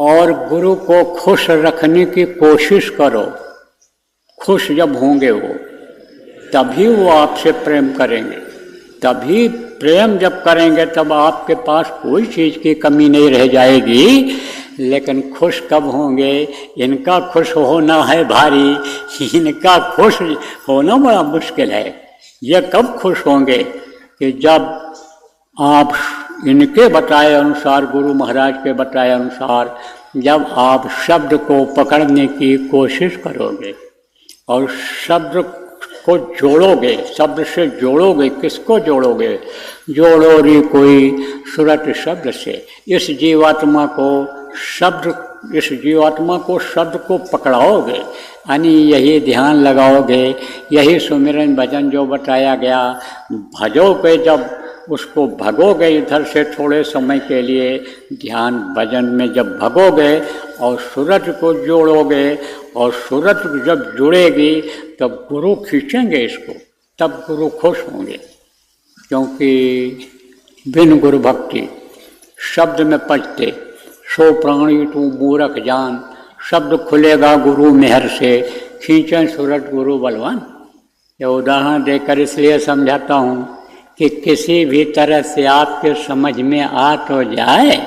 और गुरु को खुश रखने की कोशिश करो। खुश जब होंगे वो, तभी वो आपसे प्रेम करेंगे। तभी प्रेम जब करेंगे तब आपके पास कोई चीज़ की कमी नहीं रह जाएगी। लेकिन खुश कब होंगे? इनका खुश होना है भारी, इनका खुश होना बड़ा मुश्किल है। ये कब खुश होंगे कि जब आप इनके बताए अनुसार, गुरु महाराज के बताए अनुसार, जब आप शब्द को पकड़ने की कोशिश करोगे और शब्द को जोड़ोगे, शब्द से जोड़ोगे। किसको जोड़ोगे? जोड़ो रे कोई सुरत शब्द से। इस जीवात्मा को शब्द को पकड़ाओगे, यानी यही ध्यान लगाओगे, यही सुमिरन भजन जो बताया गया, भजोगे। जब उसको भगोगे इधर से थोड़े समय के लिए ध्यान भजन में जब भगोगे और सूरज को जोड़ोगे और सूरज जब जुड़ेगी तब गुरु खींचेंगे इसको, तब गुरु खुश होंगे। क्योंकि बिन गुरु भक्ति शब्द में पचते, सो प्राणी तू मूरख जान। शब्द खुलेगा गुरु मेहर से, खींचें सूरज गुरु बलवान। ये उदाहरण देकर इसलिए समझाता हूँ कि किसी भी तरह से आपके समझ में आ तो जाए,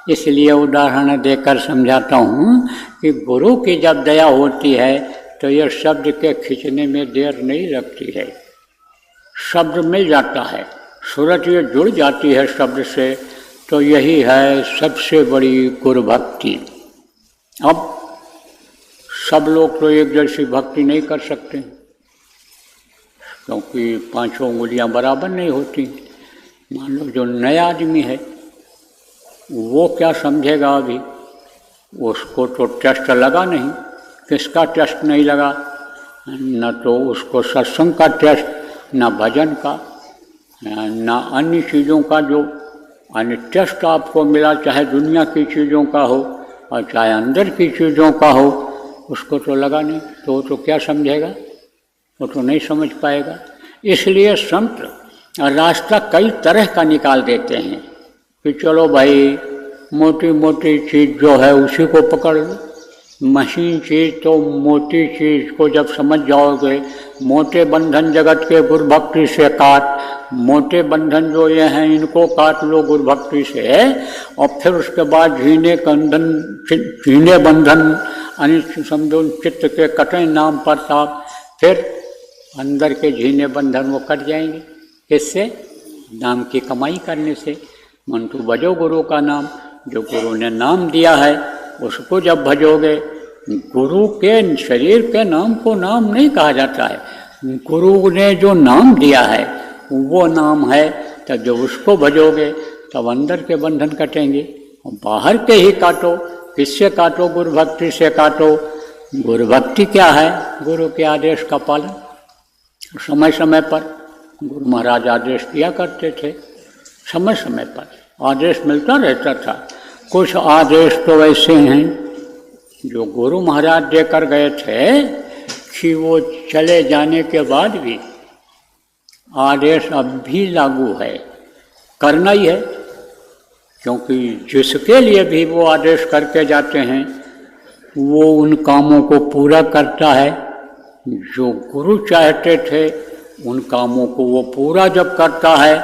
इसलिए उदाहरण देकर समझाता हूँ कि गुरु की जब दया होती है तो यह शब्द के खींचने में देर नहीं लगती है। शब्द मिल जाता है, सूरज ये जुड़ जाती है शब्द से, तो यही है सबसे बड़ी गुरु भक्ति। अब सब लोग तो एक जैसी भक्ति नहीं कर सकते, क्योंकि 5 उंगलियां बराबर नहीं होती। मान लो जो नया आदमी है वो क्या समझेगा? अभी उसको तो टेस्ट लगा नहीं। किसका टेस्ट नहीं लगा? न तो उसको सत्संग का टेस्ट, न भजन का, न अन्य चीज़ों का जो अन्य टेस्ट आपको मिला, चाहे दुनिया की चीज़ों का हो और चाहे अंदर की चीज़ों का हो, उसको तो लगा नहीं। तो क्या समझेगा? वो तो नहीं समझ पाएगा। इसलिए संत रास्ता कई तरह का निकाल देते हैं कि चलो भाई मोटी मोटी चीज़ जो है उसी को पकड़ लो। मशीन चीज़ तो मोटी चीज़ को जब समझ जाओगे, मोटे बंधन जगत के गुरु भक्ति से काट, मोटे बंधन जो ये हैं इनको काट लो गुरु भक्ति से, और फिर उसके बाद झीने बंधन अनिष्ट समझो चित्त के कटे नाम पर साफ, फिर अंदर के झीने बंधन वो कट जाएंगे। किससे? नाम की कमाई करने से। मंटू भजो गुरु का नाम, जो गुरु ने नाम दिया है उसको जब भजोगे। गुरु के शरीर के नाम को नाम नहीं कहा जाता है, गुरु ने जो नाम दिया है वो नाम है। तब जब उसको भजोगे तब अंदर के बंधन कटेंगे। बाहर के ही काटो। किससे काटो? गुरु भक्ति से काटो। गुरु भक्ति क्या है? गुरु के आदेश का पालन। समय समय पर गुरु महाराज आदेश दिया करते थे, समय समय पर आदेश मिलता रहता था। कुछ आदेश तो ऐसे हैं जो गुरु महाराज देकर गए थे कि वो चले जाने के बाद भी आदेश अब भी लागू है, करना ही है। क्योंकि जिसके लिए भी वो आदेश करके जाते हैं वो उन कामों को पूरा करता है। जो गुरु चाहते थे उन कामों को वो पूरा जब करता है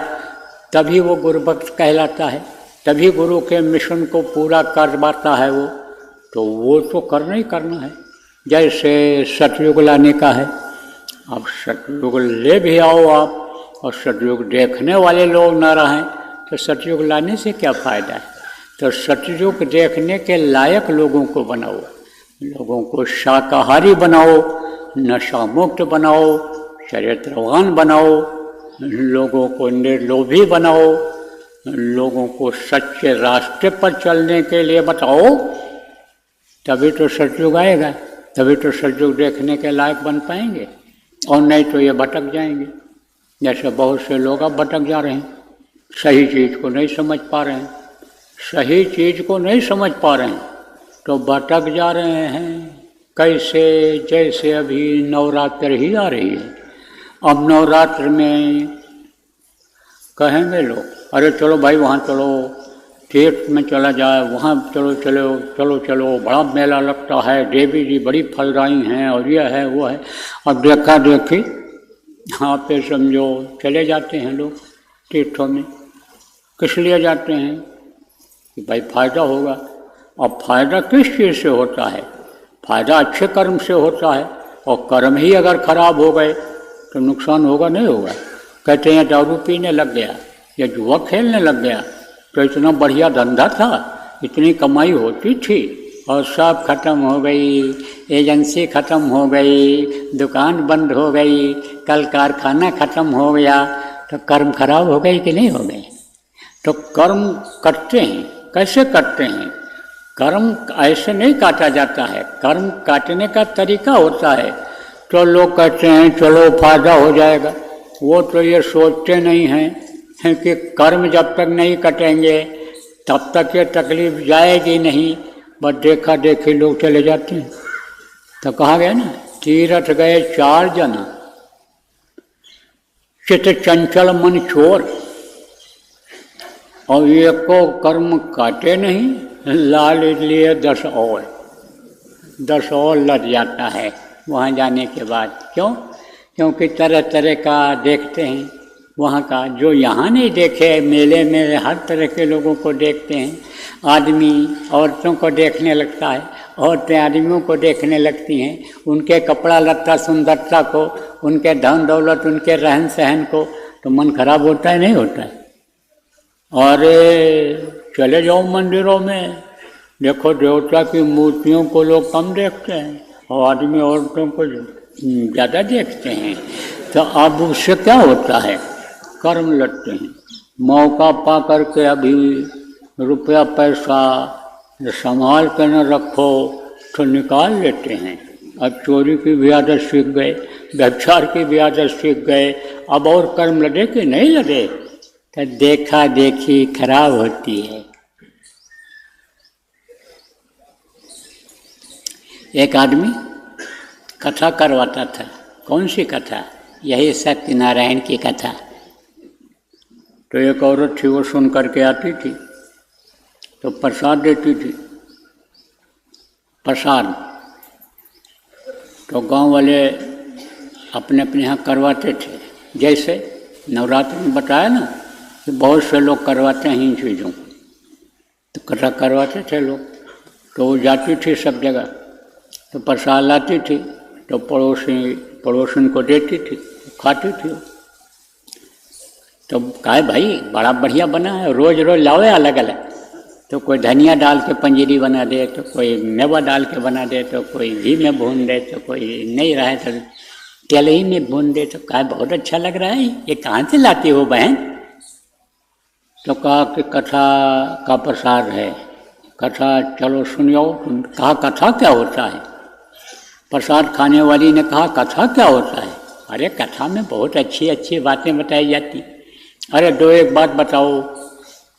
तभी वो गुरु भक्त कहलाता है, तभी गुरु के मिशन को पूरा कर पाता है वो। तो वो तो करना ही करना है। जैसे सतयुग लाने का है, अब सतयुग ले भी आओ आप और सतयुग देखने वाले लोग न रहें तो सतयुग लाने से क्या फ़ायदा है। तो सतयुग देखने के लायक लोगों को बनाओ, लोगों को शाकाहारी बनाओ, नशा मुक्त बनाओ, चरित्रवान बनाओ, लोगों को निर्लोभी बनाओ, लोगों को सच्चे रास्ते पर चलने के लिए बताओ, तभी तो सतयुग आएगा, तभी तो सतयुग देखने के लायक बन पाएंगे। और नहीं तो ये भटक जाएंगे। जैसे बहुत से लोग अब भटक जा रहे हैं, सही चीज़ को नहीं समझ पा रहे हैं, सही चीज़ को नहीं समझ पा रहे हैं तो भटक जा रहे हैं। कैसे? जैसे अभी नवरात्र ही आ रही है, अब नवरात्र में कहेंगे लोग अरे चलो भाई वहाँ चलो, तीर्थ में चला जाए, वहाँ चलो चलो चलो चलो, बड़ा मेला लगता है, देवी जी बड़ी फलदायी हैं और यह है वो है। और देखा देखी हाँ पे समझो चले जाते हैं लोग तीर्थों में। किस लिए जाते हैं? कि भाई फायदा होगा। अब फायदा किस चीज़ से होता है? फायदा अच्छे कर्म से होता है, और कर्म ही अगर खराब हो गए तो नुकसान होगा नहीं होगा। कहते हैं दारू पीने लग गया या जुआ खेलने लग गया तो इतना बढ़िया धंधा था, इतनी कमाई होती थी और सब खत्म हो गई, एजेंसी खत्म हो गई, दुकान बंद हो गई, कल कारखाना खत्म हो गया, तो कर्म खराब हो गई कि नहीं हो गई? तो कर्म करते हैं, कैसे करते हैं? कर्म ऐसे नहीं काटा जाता है, कर्म काटने का तरीका होता है। तो लोग कहते हैं चलो फायदा हो जाएगा, वो तो ये सोचते नहीं हैं कि कर्म जब तक नहीं कटेंगे तब तक ये तकलीफ जाएगी नहीं, बस देखा देखी लोग चले जाते हैं। तो कहा गया ना, तीरथ गए 4 जना, चित चंचल मन चोर, और ये को कर्म काटे नहीं, लाल लिए 10 और लग जाता है वहाँ जाने के बाद। क्यों? क्योंकि तरह तरह का देखते हैं वहाँ का, जो यहाँ नहीं देखे। मेले में हर तरह के लोगों को देखते हैं, आदमी औरतों को देखने लगता है, औरतें आदमियों को देखने लगती हैं, उनके कपड़ा लत्ता सुंदरता को, उनके धन दौलत, उनके रहन सहन को, तो मन खराब होता है नहीं होता है? और चले जाओ मंदिरों में, देखो देवता की मूर्तियों को लोग कम देखते हैं और आदमी औरतों को ज़्यादा देखते हैं। तो अब उससे क्या होता है? कर्म लगते हैं। मौका पा करके अभी रुपया पैसा संभाल कर न रखो तो निकाल लेते हैं। अब चोरी की भी आदत सीख गए, व्यभिचार की भी आदत सीख गए, अब और कर्म लगे कि नहीं लगे? तो देखा देखी खराब होती है। एक आदमी कथा करवाता था। कौन सी कथा? यही सत्यनारायण की कथा। तो एक औरत थी, वो सुन करके आती थी तो प्रसाद देती थी, प्रसाद। तो गांव वाले अपने अपने यहाँ करवाते थे। जैसे नवरात्र में बताया ना कि बहुत से लोग करवाते हैं इन चीज़ों को, तो कथा करवाते थे लोग। तो वो जाती थी सब जगह, तो प्रसाद लाती थी, तो पड़ोसन को देती थी, खाती थी। तो कहा भाई बड़ा बढ़िया बना है, रोज़ रोज़ लाओ अलग अलग। तो कोई धनिया डाल के पंजीरी बना दे, तो कोई मेवा डाल के बना दे, तो कोई घी में भून दे, तो कोई नहीं रहे तो तेल ही में भून दे। तो कहा बहुत अच्छा लग रहा है, ये कहाँ से लाती हो बहन? तो कहा कि कथा का प्रसाद है, कथा चलो सुनियो। कहा कथा क्या होता है? प्रसाद खाने वाली ने कहा कथा क्या होता है? अरे कथा में बहुत अच्छी अच्छी बातें बताई जाती। अरे दो एक बात बताओ।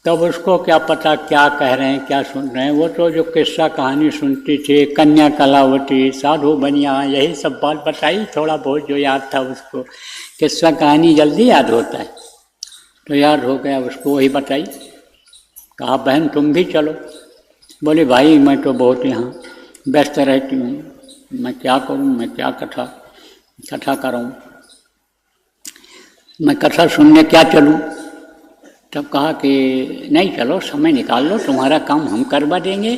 तब उसको क्या पता क्या कह रहे हैं, क्या सुन रहे हैं। वो तो जो किस्सा कहानी सुनती थी, कन्या कलावती, साधु बनिया, यही सब बात बताई। थोड़ा बहुत जो याद था उसको, किस्सा कहानी जल्दी याद होता है, तो याद हो गया उसको, वही बताई। कहा बहन तुम भी चलो। बोले भाई मैं तो बहुत यहाँ व्यस्त रहती हूँ, मैं क्या करूँ, मैं क्या कथा करूँ, मैं कथा सुनने क्या चलूँ? तब कहा कि नहीं, चलो समय निकाल लो, तुम्हारा काम हम करवा देंगे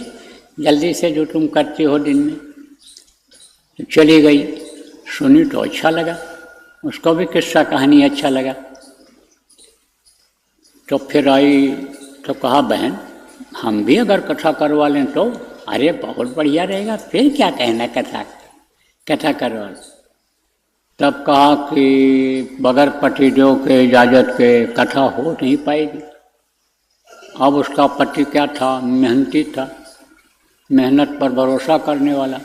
जल्दी से, जो तुम करती हो दिन में। तो चली गई, सुनी तो अच्छा लगा, उसको भी किस्सा कहानी अच्छा लगा। तो फिर आई तो कहा बहन हम भी अगर कथा करवा लें तो? अरे बहुत बढ़िया रहेगा, फिर क्या कहना, कथा करवा लो। तब कहा कि बगैर पतिदेव के इजाज़त के कथा हो नहीं पाएगी। अब उसका पति क्या था, मेहनती था, मेहनत पर भरोसा करने वाला।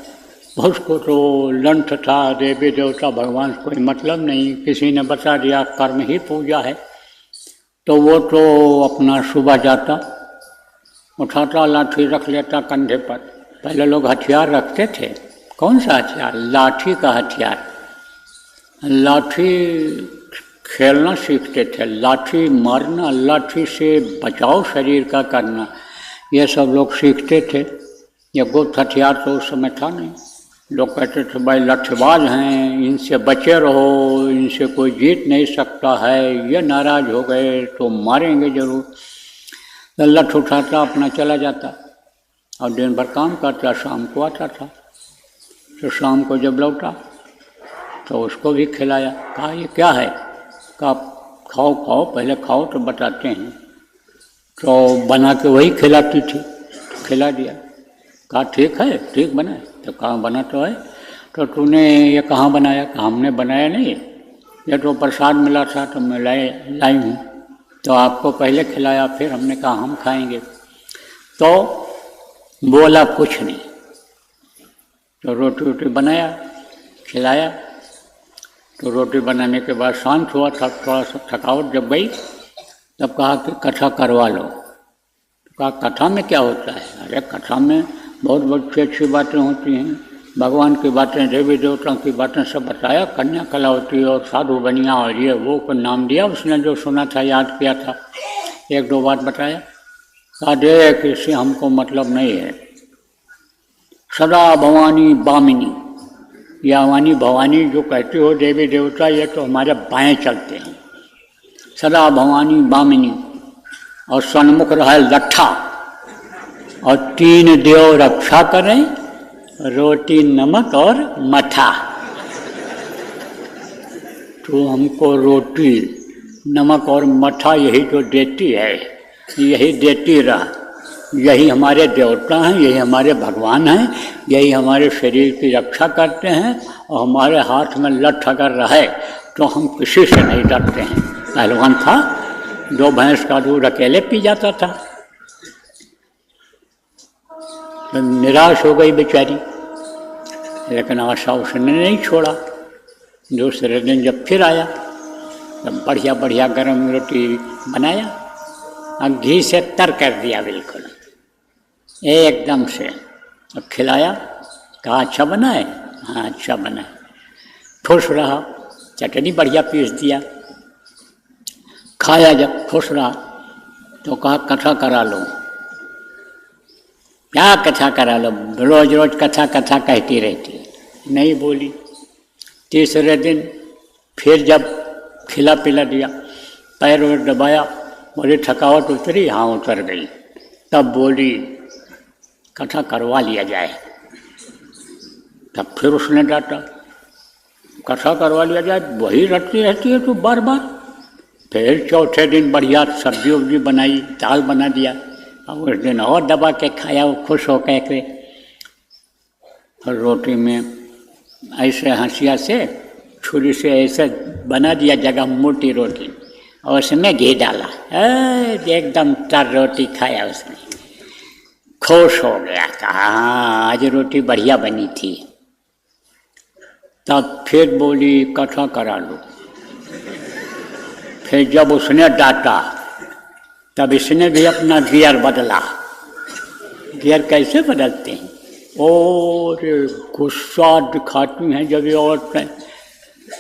उसको तो लंठ था, देवी देवता भगवान से कोई मतलब नहीं, किसी ने बता दिया कर्म ही पूजा है, तो वो तो अपना सुबह जाता, उठाता, लाठी रख लेता कंधे पर। पहले लोग हथियार रखते थे, कौन सा हथियार? लाठी का हथियार। लाठी खेलना सीखते थे, लाठी मारना, लाठी से बचाव शरीर का करना, ये सब लोग सीखते थे। ये गुप्त हथियार तो उस समय था नहीं। लोग कहते थे भाई लठबाज हैं, इनसे बचे रहो, इनसे कोई जीत नहीं सकता है, ये नाराज हो गए तो मारेंगे जरूर। तो लठ उठाता अपना चला जाता और दिन भर काम करता, शाम को आता था। तो शाम को जब लौटा तो उसको भी खिलाया। कहा ये क्या है? कहा खाओ खाओ, पहले खाओ तो बताते हैं। तो बना के वही खिलाती थी, तो खिला दिया। कहा ठीक है, ठीक बना है। तो कहाँ बना तो है, तो तूने ये कहाँ बनाया? कहा हमने बनाया नहीं, ये तो प्रसाद मिला था तो मैं लाई हूँ, तो आपको पहले खिलाया, फिर हमने कहा हम खाएंगे। तो बोला कुछ नहीं। तो रोटी वोटी बनाया, खिलाया। तो रोटी बनाने के बाद शांत हुआ था, थोड़ा सा थकावट जब गई, तब कहा कि कथा करवा लो। तो कहा कथा में क्या होता है? अरे कथा में बहुत अच्छी अच्छी बातें होती हैं, भगवान की बातें, देवी देवताओं की बातें सब बताया, कन्या कला होती है और साधु बनिया और ये वो को नाम दिया उसने, जो सुना था याद किया था, एक दो बात बताया। कहा देख इससे हमको मतलब नहीं है, सदा भवानी बामिनी, या वानी भवानी जो कहती हो देवी देवता, ये तो हमारे बाएं चलते हैं। सदा भवानी बामिनी और सन्मुख रहे लट्ठा, और तीन देव रक्षा करें, रोटी नमक और मठा। तो हमको रोटी नमक और मठा यही जो देती है, यही देती रह, यही हमारे देवता हैं, यही हमारे भगवान हैं, यही हमारे शरीर की रक्षा करते हैं, और हमारे हाथ में लठ अगर रहे तो हम किसी से नहीं डरते हैं। पहलवान था, 2 भैंस का दूध अकेले पी जाता था। तो निराश हो गई बेचारी, लेकिन आशा उसने नहीं छोड़ा। दूसरे दिन जब फिर आया तब बढ़िया बढ़िया गरम रोटी बनाया और घी से तर कर दिया बिल्कुल एकदम से, और खिलाया। कहा अच्छा बना है? हाँ अच्छा बना है। खुश रहा, चटनी बढ़िया पीस दिया, खाया। जब खुश रहा तो कहा कथा करा लो। क्या कथा करा लो, रोज रोज कथा कथा कहती रहती। नहीं बोली। तीसरे दिन फिर जब खिला पिला दिया, पैर वैर दबाया, बोली थकावट उतरी? हाँ उतर गई। तब बोली कथा करवा लिया जाए। तब फिर उसने डांटा, कथा करवा लिया जाए, वही रटती रहती है तो बार बार। फिर चौथे दिन बढ़िया सब्जी उब्जी बनाई, दाल बना दिया, और उस दिन और दबा के खाया, वो खुश हो के। और रोटी में ऐसे हंसिया से छुरी से ऐसे बना दिया जगह मोटी रोटी, और उसमें घी डाला, एकदम तर रोटी खाया उसने, खुश हो गया। कहा आज रोटी बढ़िया बनी थी। तब फिर बोली कथा करा लो। फिर जब उसने डांटा तब इसने भी अपना गियर बदला। गियर कैसे बदलते हैं? और गुस्सा दिखाती हैं जब ये औरतें,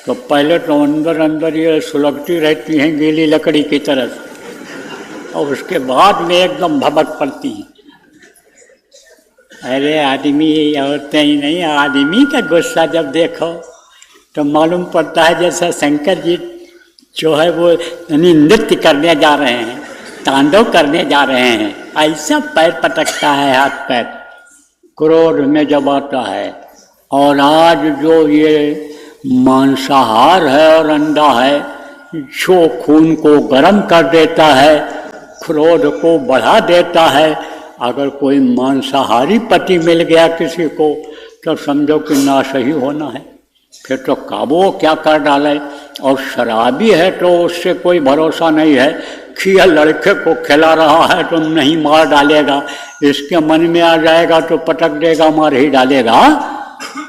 तो पहले तो अंदर अंदर ये सुलगती रहती हैं गीली लकड़ी की तरह, और उसके बाद में एकदम भभक पड़ती हैं। अरे आदमी, औरतें ही नहीं, आदमी का गुस्सा जब देखो तो मालूम पड़ता है जैसा शंकर जी जो है वो नृत्य करने जा रहे हैं, तांडव करने जा रहे हैं, ऐसा पैर पटकता है, हाथ पैर क्रोध में जब आता है। और आज जो ये मांसाहार है और अंडा है, जो खून को गर्म कर देता है, क्रोध को बढ़ा देता है। अगर कोई मांसाहारी पति मिल गया किसी को तो समझो कि नाश ही होना है, फिर तो काबू क्या कर डाले। और शराबी है तो उससे कोई भरोसा नहीं है कि यह लड़के को खिला रहा है तो नहीं मार डालेगा, इसके मन में आ जाएगा तो पटक देगा, मार ही डालेगा।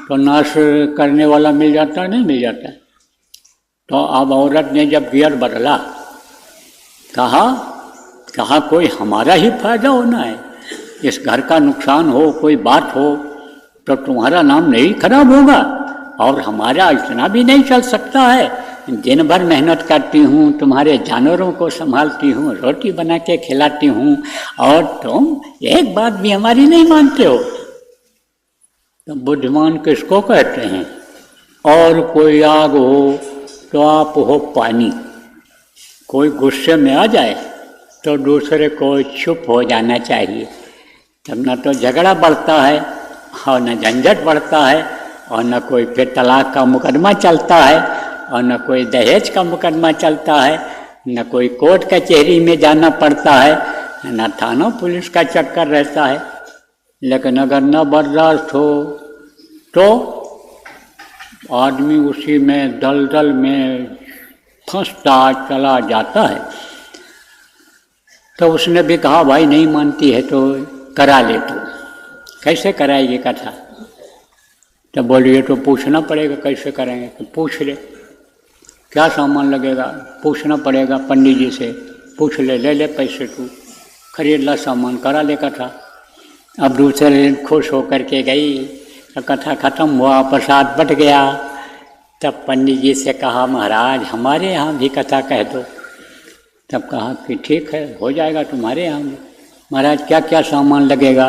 तो नाश करने वाला मिल जाता नहीं मिल जाता। तो अब औरत ने जब गियर बदला, कहा कोई हमारा ही फायदा होना है, इस घर का नुकसान हो, कोई बात हो तो तुम्हारा नाम नहीं खराब होगा, और हमारा इतना भी नहीं चल सकता है। दिन भर मेहनत करती हूँ, तुम्हारे जानवरों को संभालती हूँ, रोटी बना के खिलाती हूँ, और तुम एक बात भी हमारी नहीं मानते हो। तो बुद्धिमान किसको कहते हैं? और कोई आग हो तो आप हो पानी। कोई गुस्से में आ जाए तो दूसरे को चुप हो जाना चाहिए, तब न तो झगड़ा बढ़ता है और न झंझट बढ़ता है, और न कोई फिर तलाक का मुकदमा चलता है, और न कोई दहेज का मुकदमा चलता है, न कोई कोर्ट कचहरी में जाना पड़ता है, न थाना पुलिस का चक्कर रहता है। लेकिन अगर न बर्दाश्त हो तो आदमी उसी में दलदल में फंसता चला जाता है। तो उसने भी कहा भाई नहीं मानती है तो करा ले, तो कैसे कराएगी कथा? तो बोलिए तो पूछना पड़ेगा, कैसे करेंगे? तो पूछ ले, क्या सामान लगेगा पूछना पड़ेगा, पंडित जी से पूछ ले, ले ले पैसे, तू खरीद ला सामान, करा ले कथा। अब दूसरे दिन खुश होकर के गई तो कथा खत्म हुआ, प्रसाद बट गया। तब पंडित जी से कहा महाराज हमारे यहाँ भी कथा कह दो। तब कहा कि ठीक है, हो जाएगा तुम्हारे यहाँ भी। महाराज क्या क्या सामान लगेगा?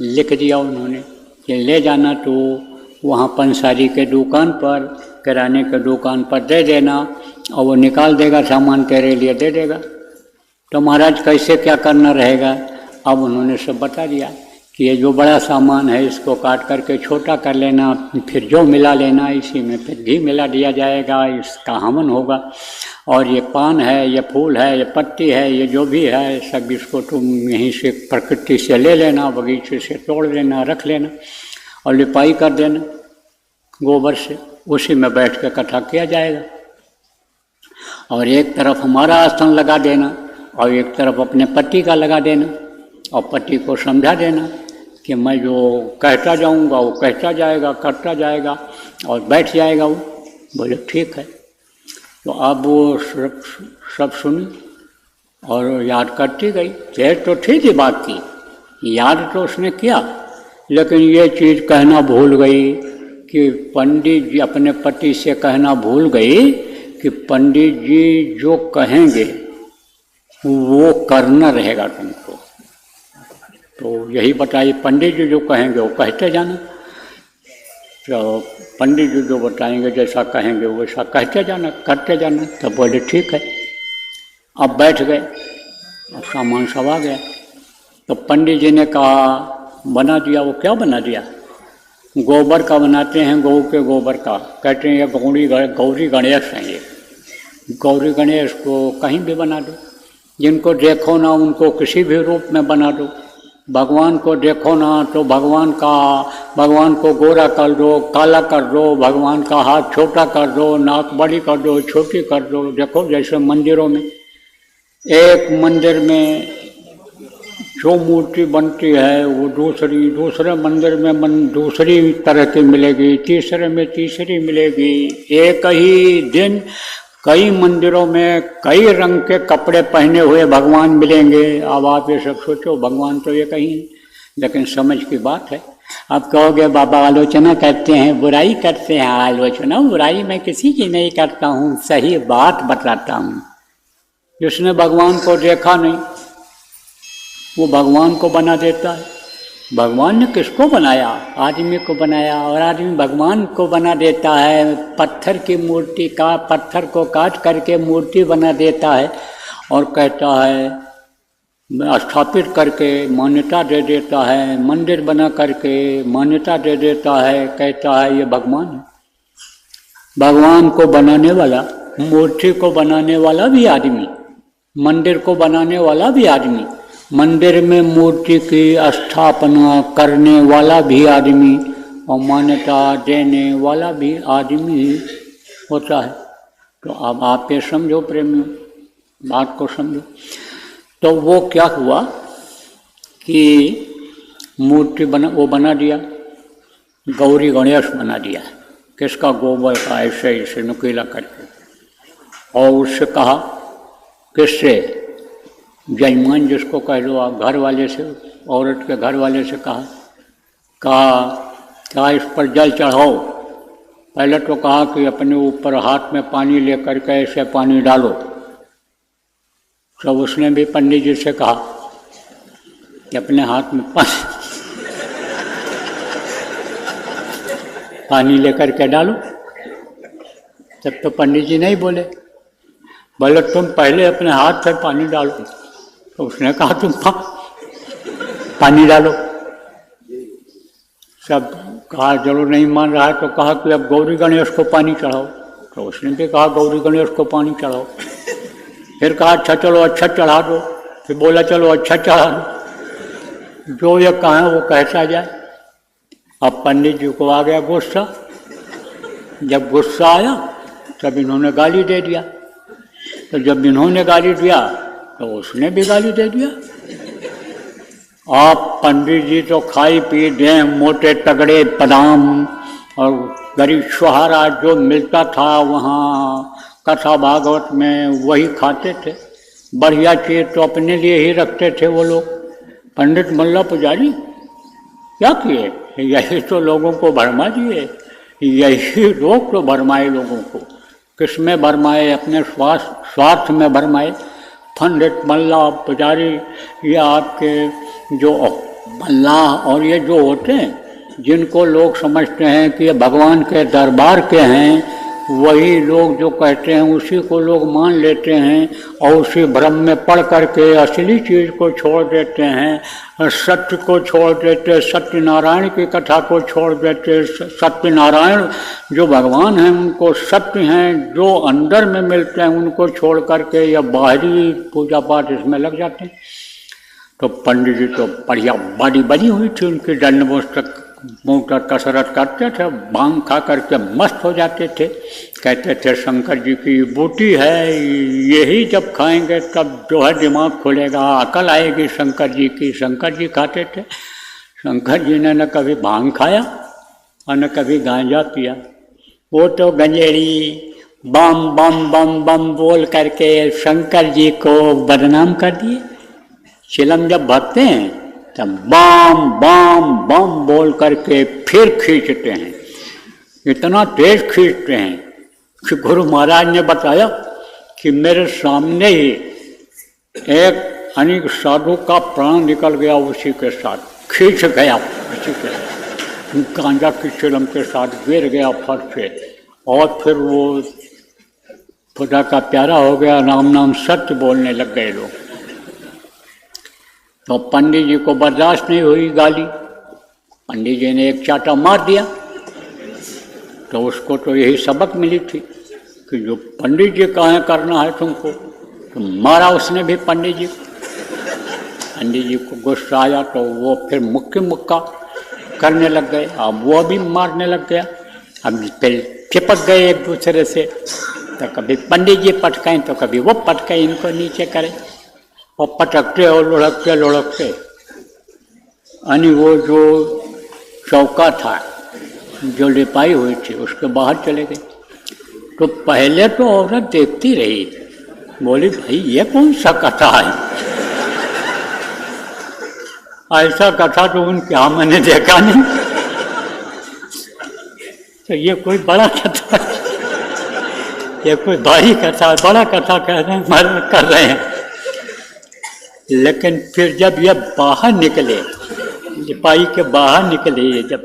लिख दिया उन्होंने कि ले जाना तो वहाँ पंसारी के दुकान पर, किराने के दुकान पर दे देना, और वो निकाल देगा सामान, तेरे लिए दे देगा। तो महाराज कैसे क्या करना रहेगा? अब उन्होंने सब बता दिया कि ये जो बड़ा सामान है इसको काट करके छोटा कर लेना, फिर जो मिला लेना, इसी में फिर घी मिला दिया जाएगा, इसका हवन होगा। और ये पान है, ये फूल है, ये पत्ती है, ये जो भी है सब इसको तुम यहीं से प्रकृति से ले लेना, बगीचे से तोड़ लेना, रख लेना, और लिपाई कर देना गोबर से, उसी में बैठ के कथा किया जाएगा। और एक तरफ हमारा आसन लगा देना और एक तरफ अपने पति का लगा देना, और पति को समझा देना कि मैं जो कहता जाऊंगा वो कहता जाएगा, करता जाएगा, और बैठ जाएगा वो। बोले ठीक है। तो अब वो सब सुनी और याद करती गई। देर तो थी थी बात की, याद तो उसने किया, लेकिन ये चीज़ कहना भूल गई कि पंडित जी, अपने पति से कहना भूल गई कि पंडित जी जो कहेंगे वो करना रहेगा तुमको। तो यही बताइए, पंडित जी जो कहेंगे वो कहते जाना, तो पंडित जी जो बताएंगे जैसा कहेंगे वैसा कहते जाना, करते जाना। तब बोले ठीक है। अब बैठ गए, अब सामान सब आ गया। तो पंडित जी ने कहा बना दिया। वो क्या बना दिया? गोबर का बनाते हैं, गौ के गोबर का। कहते हैं ये गौरी गणेश हैं, ये गौरी गणेश को कहीं भी बना दो, जिनको देखो ना उनको किसी भी रूप में बना दो। भगवान को देखो ना तो भगवान को गोरा कर दो, काला कर दो, भगवान का हाथ छोटा कर दो, नाक बड़ी कर दो, छोटी कर दो। देखो जैसे मंदिरों में, एक मंदिर में जो मूर्ति बनती है वो दूसरे मंदिर में दूसरी तरह की मिलेगी, तीसरे में तीसरी मिलेगी। एक ही दिन कई मंदिरों में कई रंग के कपड़े पहने हुए भगवान मिलेंगे। अब आप ये सब सोचो, भगवान तो ये कहीं, लेकिन समझ की बात है। आप कहोगे बाबा आलोचना करते हैं, बुराई करते हैं। आलोचना बुराई मैं किसी की नहीं करता हूँ, सही बात बताता हूँ। जिसने भगवान को देखा नहीं वो भगवान को बना देता है। भगवान ने किसको बनाया? आदमी को बनाया, और आदमी भगवान को बना देता है। पत्थर की मूर्ति का, पत्थर को काट करके मूर्ति बना देता है और कहता है स्थापित करके मान्यता दे देता है, मंदिर बना करके मान्यता दे देता है, कहता है ये भगवान है। भगवान को बनाने वाला, मूर्ति को बनाने वाला भी आदमी, मंदिर को बनाने वाला भी आदमी, मंदिर में मूर्ति की स्थापना करने वाला भी आदमी और मान्यता देने वाला भी आदमी ही होता है। तो अब आप ये समझो प्रेमियों, बात को समझो। तो वो क्या हुआ कि मूर्ति बना दिया, गौरी गणेश बना दिया, किसका गोबर का ऐसे ऐसे नुकीला करके, और उससे कहा, किससे, जजमान जिसको कह लो आप, घर वाले से, औरत के घर वाले से कहा इस पर जल चढ़ाओ। पहले तो कहा कि अपने ऊपर हाथ में पानी लेकर के ऐसे पानी डालो। तो उसने भी पंडित जी से कहा कि अपने हाथ में पानी लेकर के डालो। तब तो पंडित जी नहीं बोले, बोले तुम पहले अपने हाथ से पानी डालो। तो उसने कहा तुम पानी डालो। सब कहा जरूर नहीं मान रहा है, तो कहा कि अब गौरी गणेश को पानी चढ़ाओ। तो उसने भी कहा गौरी गणेश को पानी चढ़ाओ। फिर कहा अच्छा चलो अच्छा चढ़ा दो। फिर बोला चलो अच्छा चढ़ा दो। जो ये कहा वो कहता जाए। अब पंडित जी को आ गया गुस्सा। जब गुस्सा आया तब इन्होंने गाली दे दिया। तो जब इन्होंने गाली दिया तो उसने भी गाली दे दिया। आप पंडित जी तो खाई पी दें मोटे तगड़े बादाम और गरीब छुहारा जो मिलता था वहाँ कथा भागवत में वही खाते थे। बढ़िया चीज़ तो अपने लिए ही रखते थे वो लोग। पंडित मल्ला पुजारी क्या किए? यही तो लोगों को भरमा दिए, यही लोग तो भरमाए लोगों को। किस में भरमाए? अपने स्वार्थ में भरमाए। पंडित मल्ला पुजारी ये आपके जो मल्लाह और ये जो होते हैं जिनको लोग समझते हैं कि ये भगवान के दरबार के हैं, वही लोग जो कहते हैं उसी को लोग मान लेते हैं और उसी भ्रम में पड़ करके असली चीज़ को छोड़ देते हैं, सत्य को छोड़ देते, सत्यनारायण की कथा को छोड़ देते। सत्यनारायण जो भगवान हैं उनको सत्य हैं, जो अंदर में मिलते हैं उनको छोड़ करके या बाहरी पूजा पाठ इसमें लग जाते हैं। तो पंडित जी तो बढ़िया बॉडी बनी हुई थी उनकी, दंड मुक्त कसरत करते थे, भांग खा करके मस्त हो जाते थे। कहते थे शंकर जी की बूटी है, यही जब खाएंगे तब जो है दिमाग खुलेगा, अकल आएगी शंकर जी की। शंकर जी खाते थे। शंकर जी ने न कभी भांग खाया और न कभी गांजा पिया। वो तो गंजेड़ी बम बम बम बम बोल करके शंकर जी को बदनाम कर दिए। चिलम जब भरते हैं तब बम बम बम बोल करके फिर खींचते हैं। इतना तेज खींचते हैं कि गुरु महाराज ने बताया कि मेरे सामने ही एक अनेक साधु का प्राण निकल गया, उसी के साथ खींच गया, उसी के साथ गांजा की चिलम के साथ गिर गया फर्श पे। और फिर वो खुदा का प्यारा हो गया, राम नाम सत्य बोलने लग गए लोग। तो पंडित जी को बर्दाश्त नहीं हुई गाली। पंडित जी ने एक चाटा मार दिया। तो उसको तो यही सबक मिली थी कि जो पंडित जी कहें करना है तुमको, तो मारा उसने भी पंडित जी को। पंडित जी को गुस्सा आया तो वो फिर मुक्का करने लग गए। अब वो भी मारने लग गया। अब फिर चिपक गए एक दूसरे से। तो कभी पंडित जी पटकाएं तो कभी वो पटके इनको नीचे करें और पटकते और लुढ़कते यानी वो जो चौका था जो लिपाई हुई थी उसके बाहर चले गए। तो पहले तो औरत देखती रही, बोली भाई ये कौन सा कथा है? ऐसा कथा तो उनके यहाँ मैंने देखा नहीं। तो ये कोई बड़ा कथा है, ये कोई भारी कथा, बड़ा कथा कर रहे हैं। लेकिन फिर जब ये बाहर निकले, लिपाई के बाहर निकले जब,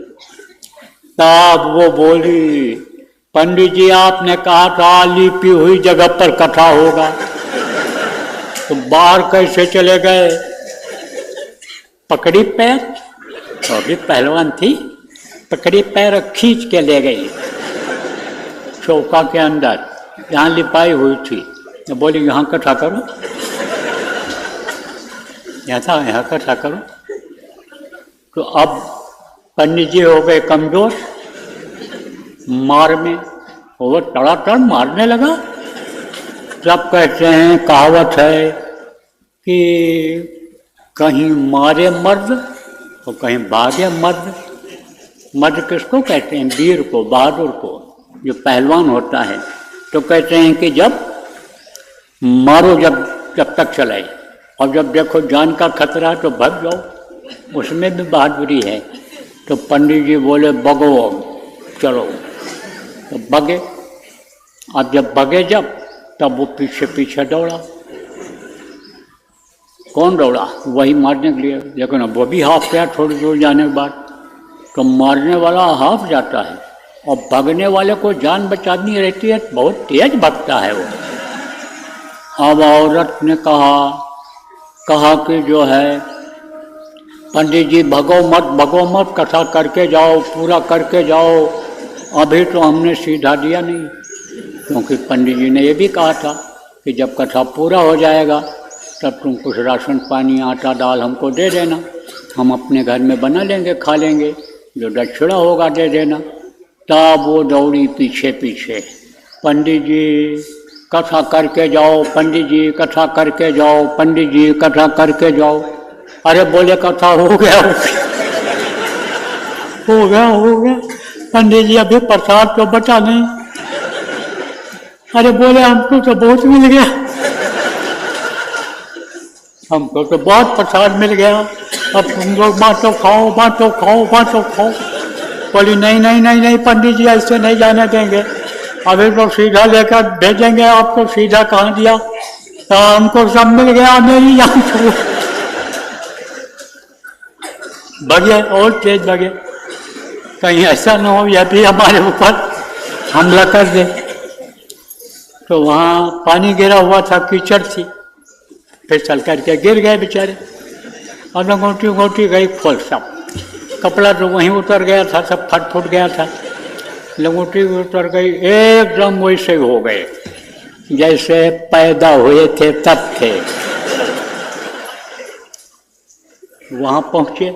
तब वो बोली पंडित जी आपने कहा था लिपी हुई जगह पर कथा होगा, तो बाहर कैसे चले गए? पकड़ी पैर, तो भी पहलवान थी, पकड़ी पैर खींच के ले गई चौका के अंदर, यहाँ लिपाई हुई थी। तो बोली यहाँ कथा करो, यहाँ कथा करो। तो अब पंडित जी हो गए कमजोर मार में, वो तड़ातड़ मारने लगा। जब कहते हैं, कहावत है कि कहीं मारे मर्द तो कहीं भागे मर्द। मर्द किसको कहते हैं? वीर को, बहादुर को, जो पहलवान होता है। तो कहते हैं कि जब मारो, जब तक चलाए, और जब देखो जान का खतरा तो भाग जाओ, उसमें भी बहादुरी है। तो पंडित जी बोले भगो, चलो। तो भगे। अब जब भगे तब वो पीछे पीछे दौड़ा। कौन दौड़ा? वही मारने के लिए। लेकिन अब वो भी हाफ गया थोड़ी दूर जाने के बाद। तो मारने वाला हाफ जाता है और भगने वाले को जान बचानी रहती है, बहुत तेज भगता है वो। अब औरत ने कहा कि जो है पंडित जी भगो मत, कथा करके जाओ, पूरा करके जाओ। अभी तो हमने सीधा दिया नहीं, क्योंकि पंडित जी ने ये भी कहा था कि जब कथा पूरा हो जाएगा तब तुम कुछ राशन पानी, आटा दाल हमको दे देना, हम अपने घर में बना लेंगे, खा लेंगे, जो दक्षिणा होगा दे देना। तब वो दौड़ी पीछे पीछे, पंडित जी कथा करके जाओ, पंडित जी कथा करके जाओ, पंडित जी कथा करके जाओ। अरे बोले कथा हो गया, हो गया। पंडित जी अभी प्रसाद तो बचा नहीं। अरे बोले हमको तो बहुत मिल गया, हमको तो बहुत प्रसाद मिल गया, अब तुम लोग बांटो खाओ, बांटो खाओ, बांटो खाओ। बोली नहीं पंडित जी ऐसे नहीं जाने देंगे, अभी तो सीधा लेकर भेजेंगे आपको। सीधा कहाँ दिया, तो हमको सब मिल गया, मेरी जान छू। भगे और तेज भगे, कहीं ऐसा न हो यह भी हमारे ऊपर हमला कर दे। तो वहाँ पानी गिरा हुआ था, कीचड़ थी, फिर चल करके गिर गए बेचारे। और लंगोटी गई खोल, सब कपड़ा तो वहीं उतर गया था, सब फट गया था। लंगोटी उतर गई, एकदम वैसे हो गए जैसे पैदा हुए थे तब थे। वहाँ पहुँचे,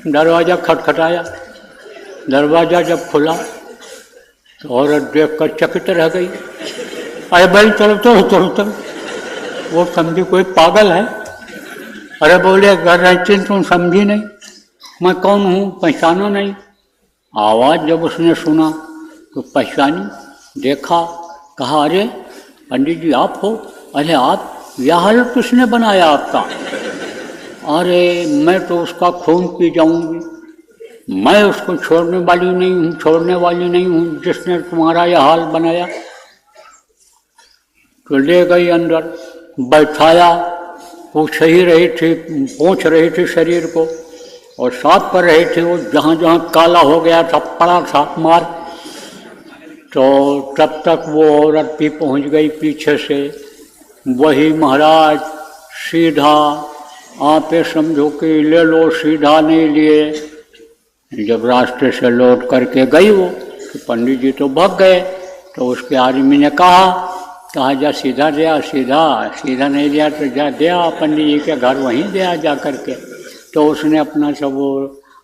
दरवाज़ा खटखटाया। दरवाज़ा जब खुला तो औरत देख कर चकित रह गई। अरे भाई चलो। वो समझी कोई पागल है। अरे बोले घर रहती तुम समझी नहीं, मैं कौन हूँ, पहचाना नहीं। आवाज़ जब उसने सुना तो पहचानी, देखा, कहा अरे पंडित जी आप हो? अरे आप, यह हालत किसने बनाया आपका? अरे मैं तो उसका खून पी जाऊंगी, मैं उसको छोड़ने वाली नहीं हूँ जिसने तुम्हारा यह हाल बनाया। तो ले गई अंदर, बैठाया, पूछ रही थी शरीर को और साफ कर रही थी। वो जहाँ जहाँ काला हो गया था पड़ा था मार। तो तब तक वो औरत भी पहुँच गई पीछे से। वही महाराज सीधा, आप ये समझो कि ले लो, सीधा नहीं लिए। जब रास्ते से लौट करके गई वो, तो पंडित जी तो भाग गए। तो उसके आदमी ने कहा जा सीधा दिया, सीधा नहीं दिया तो जा दिया पंडित जी के घर, वहीं दिया जा करके। तो उसने अपना सब वो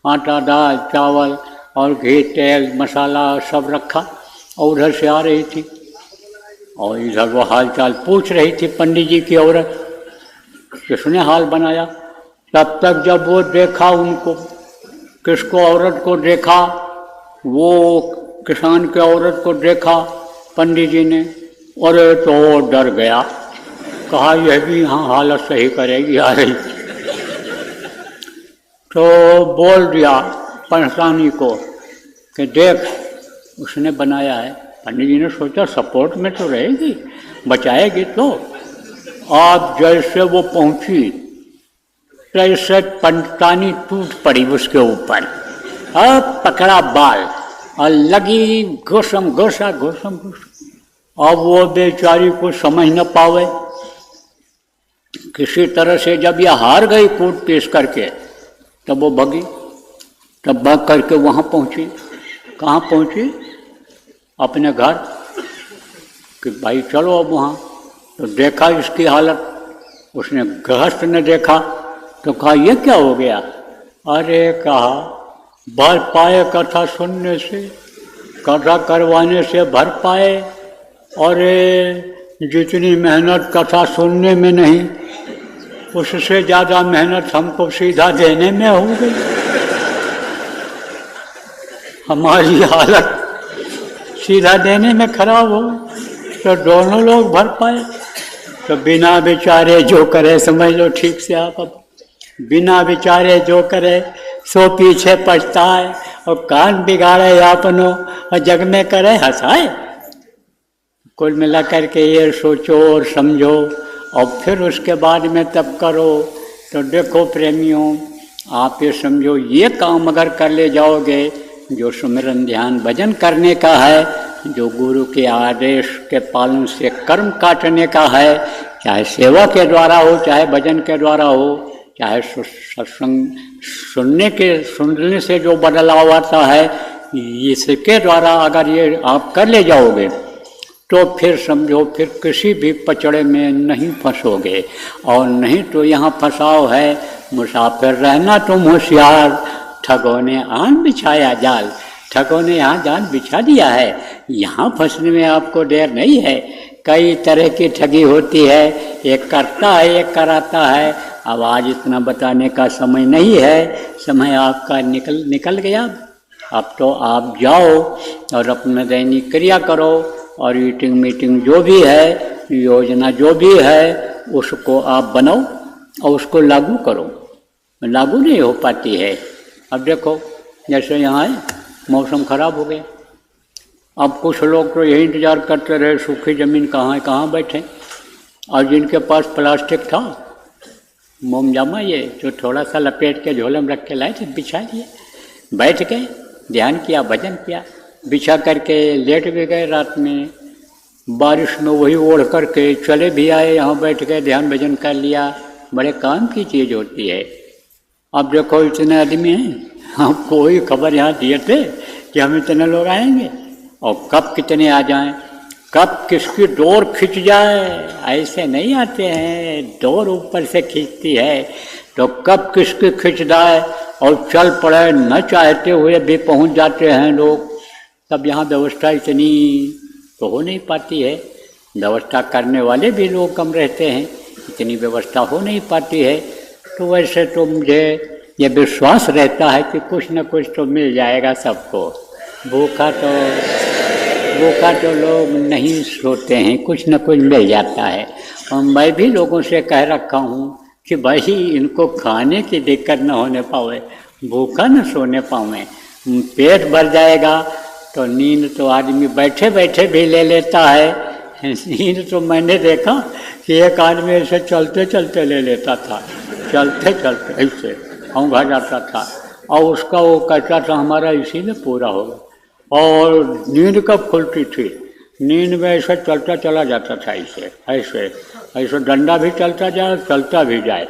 आटा दाल चावल और घी तेल मसाला सब रखा और उधर से आ रही थी और इधर वो हाल चाल पूछ रही थी पंडित जी की औरत, किसने हाल बनाया। तब तक जब वो देखा उनको, किसको, औरत को देखा, वो किसान के औरत को देखा पंडित जी ने, और तो डर गया। कहा यह भी यहाँ हालत सही करेगी आ रही। तो बोल दिया परेशानी को कि देख उसने बनाया है। पंडित जी ने सोचा सपोर्ट में तो रहेगी, बचाएगी तो। आप जैसे वो पहुंची तैसे पंडितानी टूट पड़ी उसके ऊपर, अब पकड़ा बाल और लगी घोषम घोषा। अब वो बेचारी को समझ न पावे, किसी तरह से जब यह हार गई कूट पीस करके, तब वो भगी, तब भाग करके वहाँ पहुँची। कहाँ पहुँची? अपने घर। कि भाई चलो अब वहाँ। तो देखा इसकी हालत, उसने गृहस्थ ने देखा तो कहा ये क्या हो गया? अरे कहा भर पाए कथा सुनने से, कथा करवाने से भर पाए, और जितनी मेहनत कथा सुनने में नहीं, उससे ज़्यादा मेहनत हमको सीधा देने में हो गई। हमारी हालत सीधा देने में खराब हो, तो दोनों लोग भर पाए। तो बिना विचारे जो करे, समझ लो ठीक से आप, अब बिना विचारे जो करे सो पीछे पछताए, और कान बिगाड़े अपनों और जग में करे हंसाए। कुल मिला करके ये सोचो और समझो, और फिर उसके बाद में तब करो। तो देखो प्रेमियों, आप ये समझो, ये काम अगर कर ले जाओगे, जो सुमिरन ध्यान भजन करने का है, जो गुरु के आदेश के पालन से कर्म काटने का है, चाहे सेवा के द्वारा हो, चाहे भजन के द्वारा हो, चाहे सत्संग सुनने से जो बदलाव आता है, इसके द्वारा अगर ये आप कर ले जाओगे, तो फिर समझो फिर किसी भी पचड़े में नहीं फंसोगे। और नहीं तो यहाँ फंसाव है, मुसाफिर रहना तुम होशियार, ठगों ने आन बिछाया जाल। ठगों ने यहाँ जाल बिछा दिया है, यहाँ फंसने में आपको देर नहीं है। कई तरह की ठगी होती है, एक करता है एक कराता है। अब आज इतना बताने का समय नहीं है, समय आपका निकल गया। अब तो आप जाओ और अपना दैनिक क्रिया करो, और ईटिंग मीटिंग जो भी है, योजना जो भी है, उसको आप बनाओ और उसको लागू करो। लागू नहीं हो पाती है। अब देखो जैसे यहाँ है, मौसम खराब हो गया। अब कुछ लोग तो यही इंतज़ार करते रहे, सूखी ज़मीन कहाँ है, कहाँ बैठे। और जिनके पास प्लास्टिक था, मोमजामा ये जो थोड़ा सा लपेट के झोले में रख के लाए थे, बिछा दिए, बैठ गए, ध्यान किया, भजन किया, बिछा करके लेट भी गए। रात में बारिश में वही ओढ़ करके चले भी आए, यहाँ बैठ गए, ध्यान भजन कर लिया। बड़े काम की चीज़ होती है। अब देखो इतने आदमी हैं, हम कोई खबर यहाँ दिए थे कि हम इतने लोग आएंगे, और कब कितने आ जाएं, कब किसकी डोर खिंच जाए, ऐसे नहीं आते हैं। डोर ऊपर से खींचती है, तो कब किसकी खिंच जाए और चल पड़े, न चाहते हुए भी पहुंच जाते हैं लोग। तब यहाँ व्यवस्था इतनी तो हो नहीं पाती है, व्यवस्था करने वाले भी लोग कम रहते हैं, इतनी व्यवस्था हो नहीं पाती है। तो वैसे तो मुझे ये विश्वास रहता है कि कुछ न कुछ तो मिल जाएगा सबको। भूखा तो लोग नहीं सोते हैं, कुछ न कुछ मिल जाता है। और मैं भी लोगों से कह रखा हूँ कि भाई इनको खाने की दिक्कत न होने पावे, भूखा न सोने पावे, पेट भर जाएगा। तो नींद तो आदमी बैठे बैठे भी ले लेता है। नींद तो मैंने देखा कि एक आदमी ऐसे चलते चलते ले लेता था, चलते चलते ऐसे औंधा जाता था, और उसका वो कहता था हमारा इसी में पूरा होगा। और नींद कब खुलती थी, नींद में ऐसे चलता चला जाता था, ऐसे ऐसे ऐसे डंडा भी चलता जाए, चलता भी जाए।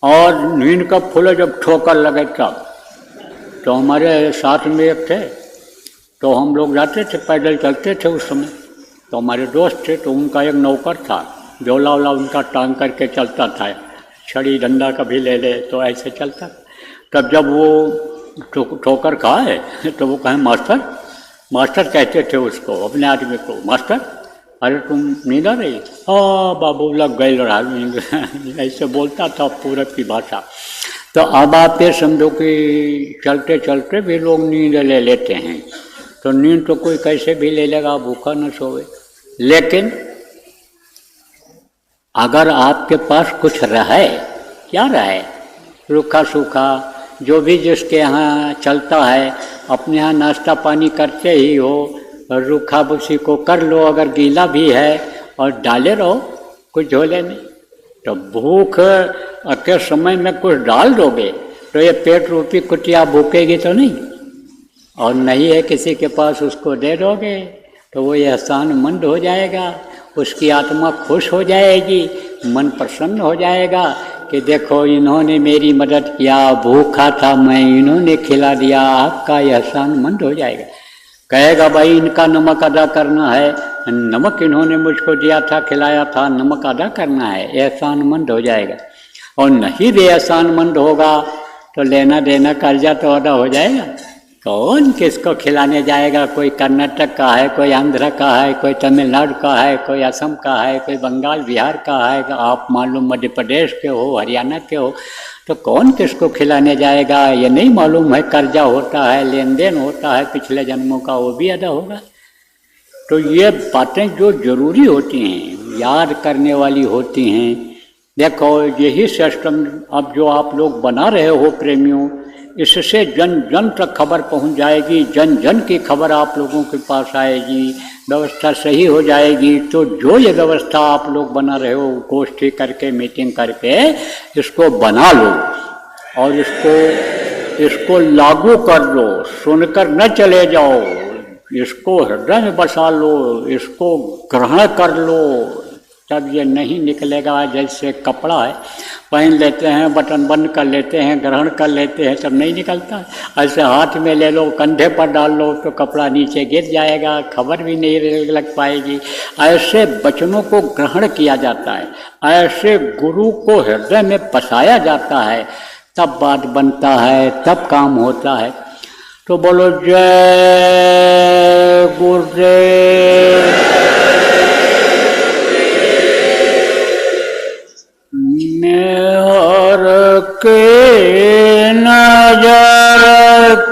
और नींद कब खुले, जब ठोकर लगे तब। तो हमारे साथ में एक थे, तो हम लोग जाते थे, पैदल चलते थे उस समय। तो हमारे दोस्त थे, तो उनका एक नौकर था, झोला वोला उनका टांग करके चलता था, छड़ी डंडा कभी ले ले तो ऐसे चलता। तब जब वो ठोकर खाए तो वो कहें मास्टर, मास्टर कहते थे उसको, अपने आदमी को, मास्टर अरे तुम नींद आ रही? हाँ बाबू लग गई लड़ा नींद, ऐसे बोलता था पूरब की भाषा। तो अब आप ये समझो कि चलते चलते भी लोग नींद ले लेते हैं। तो नींद तो कोई कैसे भी ले लेगा, भूखा न सोए। लेकिन अगर आपके पास कुछ रहे, क्या रहे, रूखा सूखा जो भी जिसके यहाँ चलता है, अपने यहाँ नाश्ता पानी करते ही हो, रूखा उसी को कर लो, अगर गीला भी है, और डाले रहो कुछ झोले में। तो भूख के समय में कुछ डाल दोगे तो ये पेट रूपी कुटिया भूखेगी तो नहीं, और नहीं है किसी के पास, उसको दे दोगे तो वो एहसानमंद हो जाएगा, उसकी आत्मा खुश हो जाएगी, मन प्रसन्न हो जाएगा कि देखो इन्होंने मेरी मदद किया, भूखा था मैं, इन्होंने खिला दिया, आपका एहसानमंद हो जाएगा। कहेगा भाई इनका नमक अदा करना है, नमक इन्होंने मुझको दिया था, खिलाया था, नमक अदा करना है, एहसानमंद हो जाएगा। और नहीं भी एहसानमंद होगा तो लेना देना कर्जा तो अदा हो जाएगा। कौन किसको खिलाने जाएगा? कोई कर्नाटक का है, कोई आंध्र का है, कोई तमिलनाडु का है, कोई असम का है, कोई बंगाल बिहार का है, आप मालूम मध्य प्रदेश के हो, हरियाणा के हो, तो कौन किसको खिलाने जाएगा? ये नहीं मालूम है कर्जा होता है, लेन देन होता है पिछले जन्मों का, वो भी अदा होगा। तो ये बातें जो जरूरी होती हैं, याद करने वाली होती हैं। देखो यही सिस्टम अब जो आप लोग बना रहे हो प्रेमियों, इससे जन जन तक खबर पहुंच जाएगी, जन जन की खबर आप लोगों के पास आएगी, व्यवस्था सही हो जाएगी। तो जो ये व्यवस्था आप लोग बना रहे हो, गोष्ठी करके, मीटिंग करके, इसको बना लो और इसको लागू कर लो, सुनकर न चले जाओ, इसको हृदय में बसा लो, इसको ग्रहण कर लो, तब ये नहीं निकलेगा। जैसे कपड़ा है, पहन लेते हैं, बटन बंद कर लेते हैं, ग्रहण कर लेते हैं, तब नहीं निकलता। ऐसे हाथ में ले लो, कंधे पर डाल लो तो कपड़ा नीचे गिर जाएगा, खबर भी नहीं लग पाएगी। ऐसे वचनों को ग्रहण किया जाता है, ऐसे गुरु को हृदय में बसाया जाता है, तब बात बनता है, तब काम होता है। तो बोलो जय गुरुदेव। हर के नजर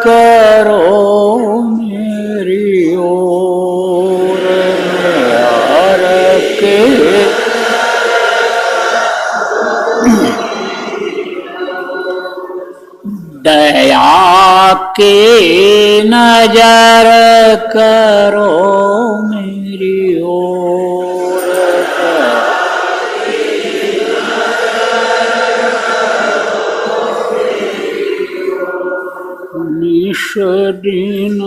करो मेरी ओर, हर के दया के नजर करो मेरी ओर, निश दिन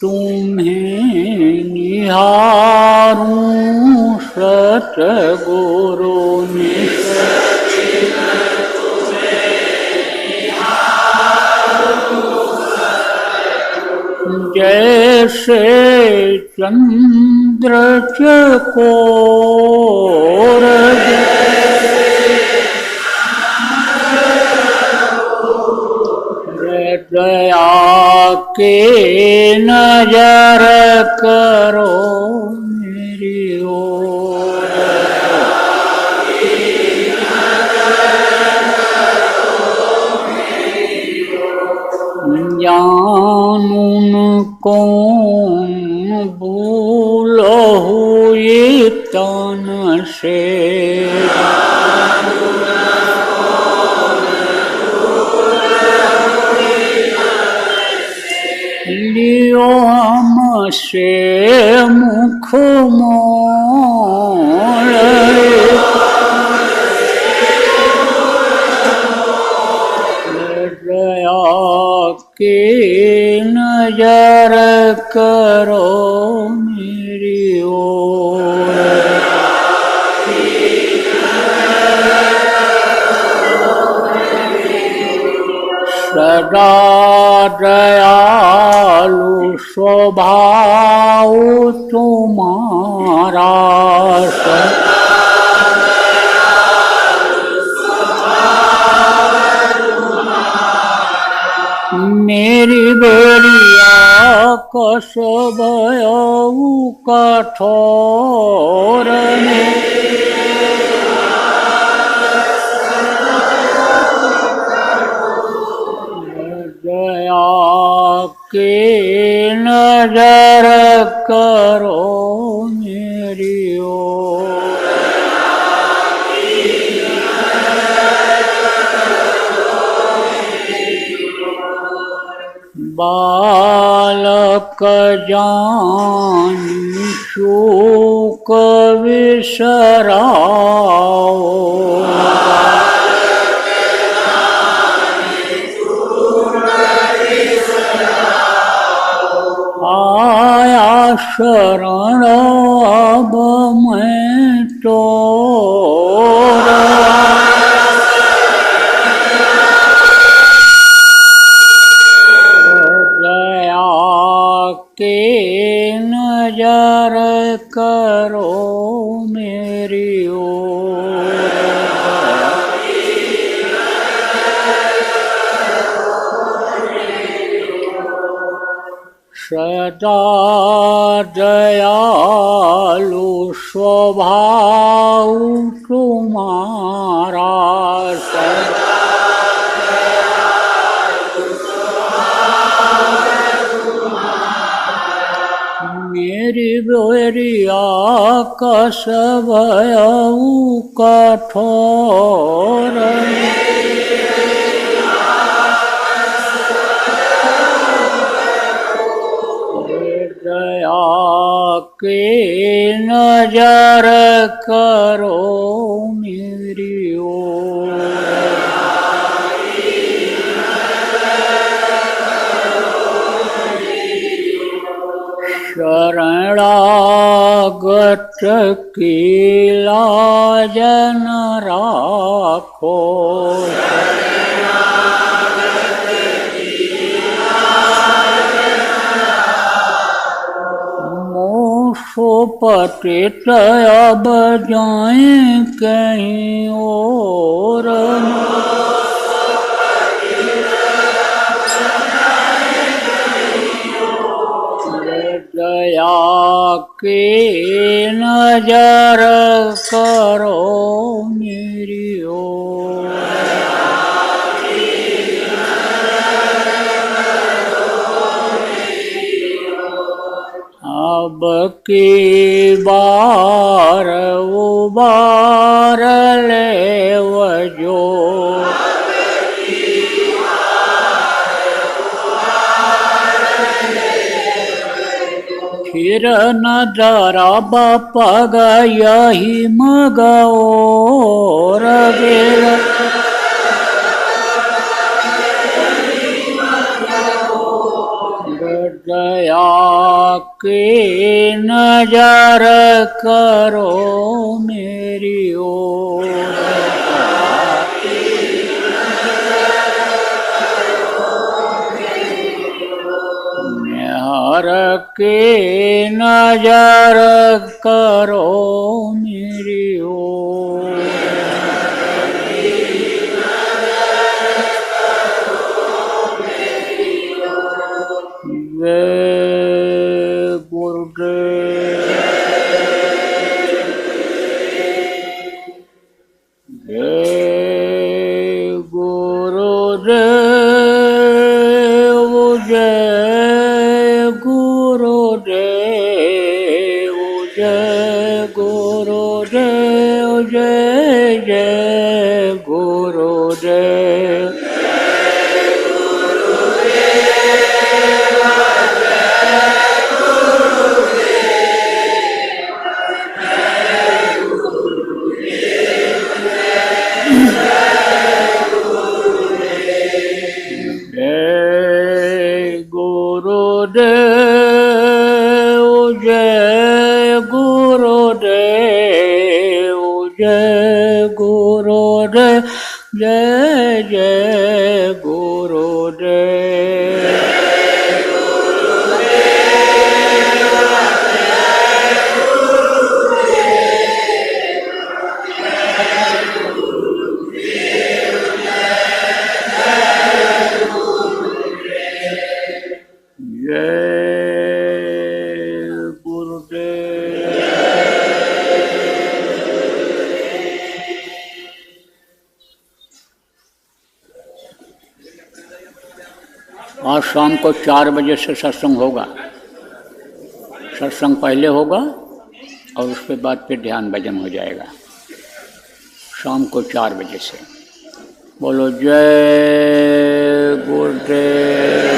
तुम्हें निहारूं सतगुरु, निश जैसे चंद्र चकोर, दया के नजर करो मेरी ओर, जानून कौन भूलहु ये तन से, लियो हमसे मुख मोड़, दया के नजर करो मेरी ओर, सदा दयालु स्वभाव तुम्हारा, मेरी बेरिया कस भयऊ कठोर, दया के नजर करो मेरी ओर, बालक जान शोक विसराओ, आया शरण अब मैं तो, के नजर करो मेरी ओर, सदा दयालु स्वभाव तुम्हारा, सदा मेरी बेरिया कस भयऊ कठोर, दया के नजर करो मेरी ओर, शरणागत की लाज न राखो, मोसो पतित अब जाएं कहीं और, दया के नजर करो मेरी ओर, अब की बार उबार ले वजो, फिर न जरा पग यही मगोर गेल, दया के नजर करो मेरी ओर, हर के नजर करो मेरी ओर, जय गुरुदेव, जय गुरुदेव, जय गुरुदेव, जय गुरुदेव, जय जय गुरुदेव, जय गुरुदेव, जय गुरुदेव, जय गुरुदेव, जय जय गुरुदेव, आज शाम को 4 बजे से सत्संग होगा। सत्संग पहले होगा और उसके बाद फिर ध्यान भजन हो जाएगा शाम को 4 बजे से। बोलो जय गुरुदेव।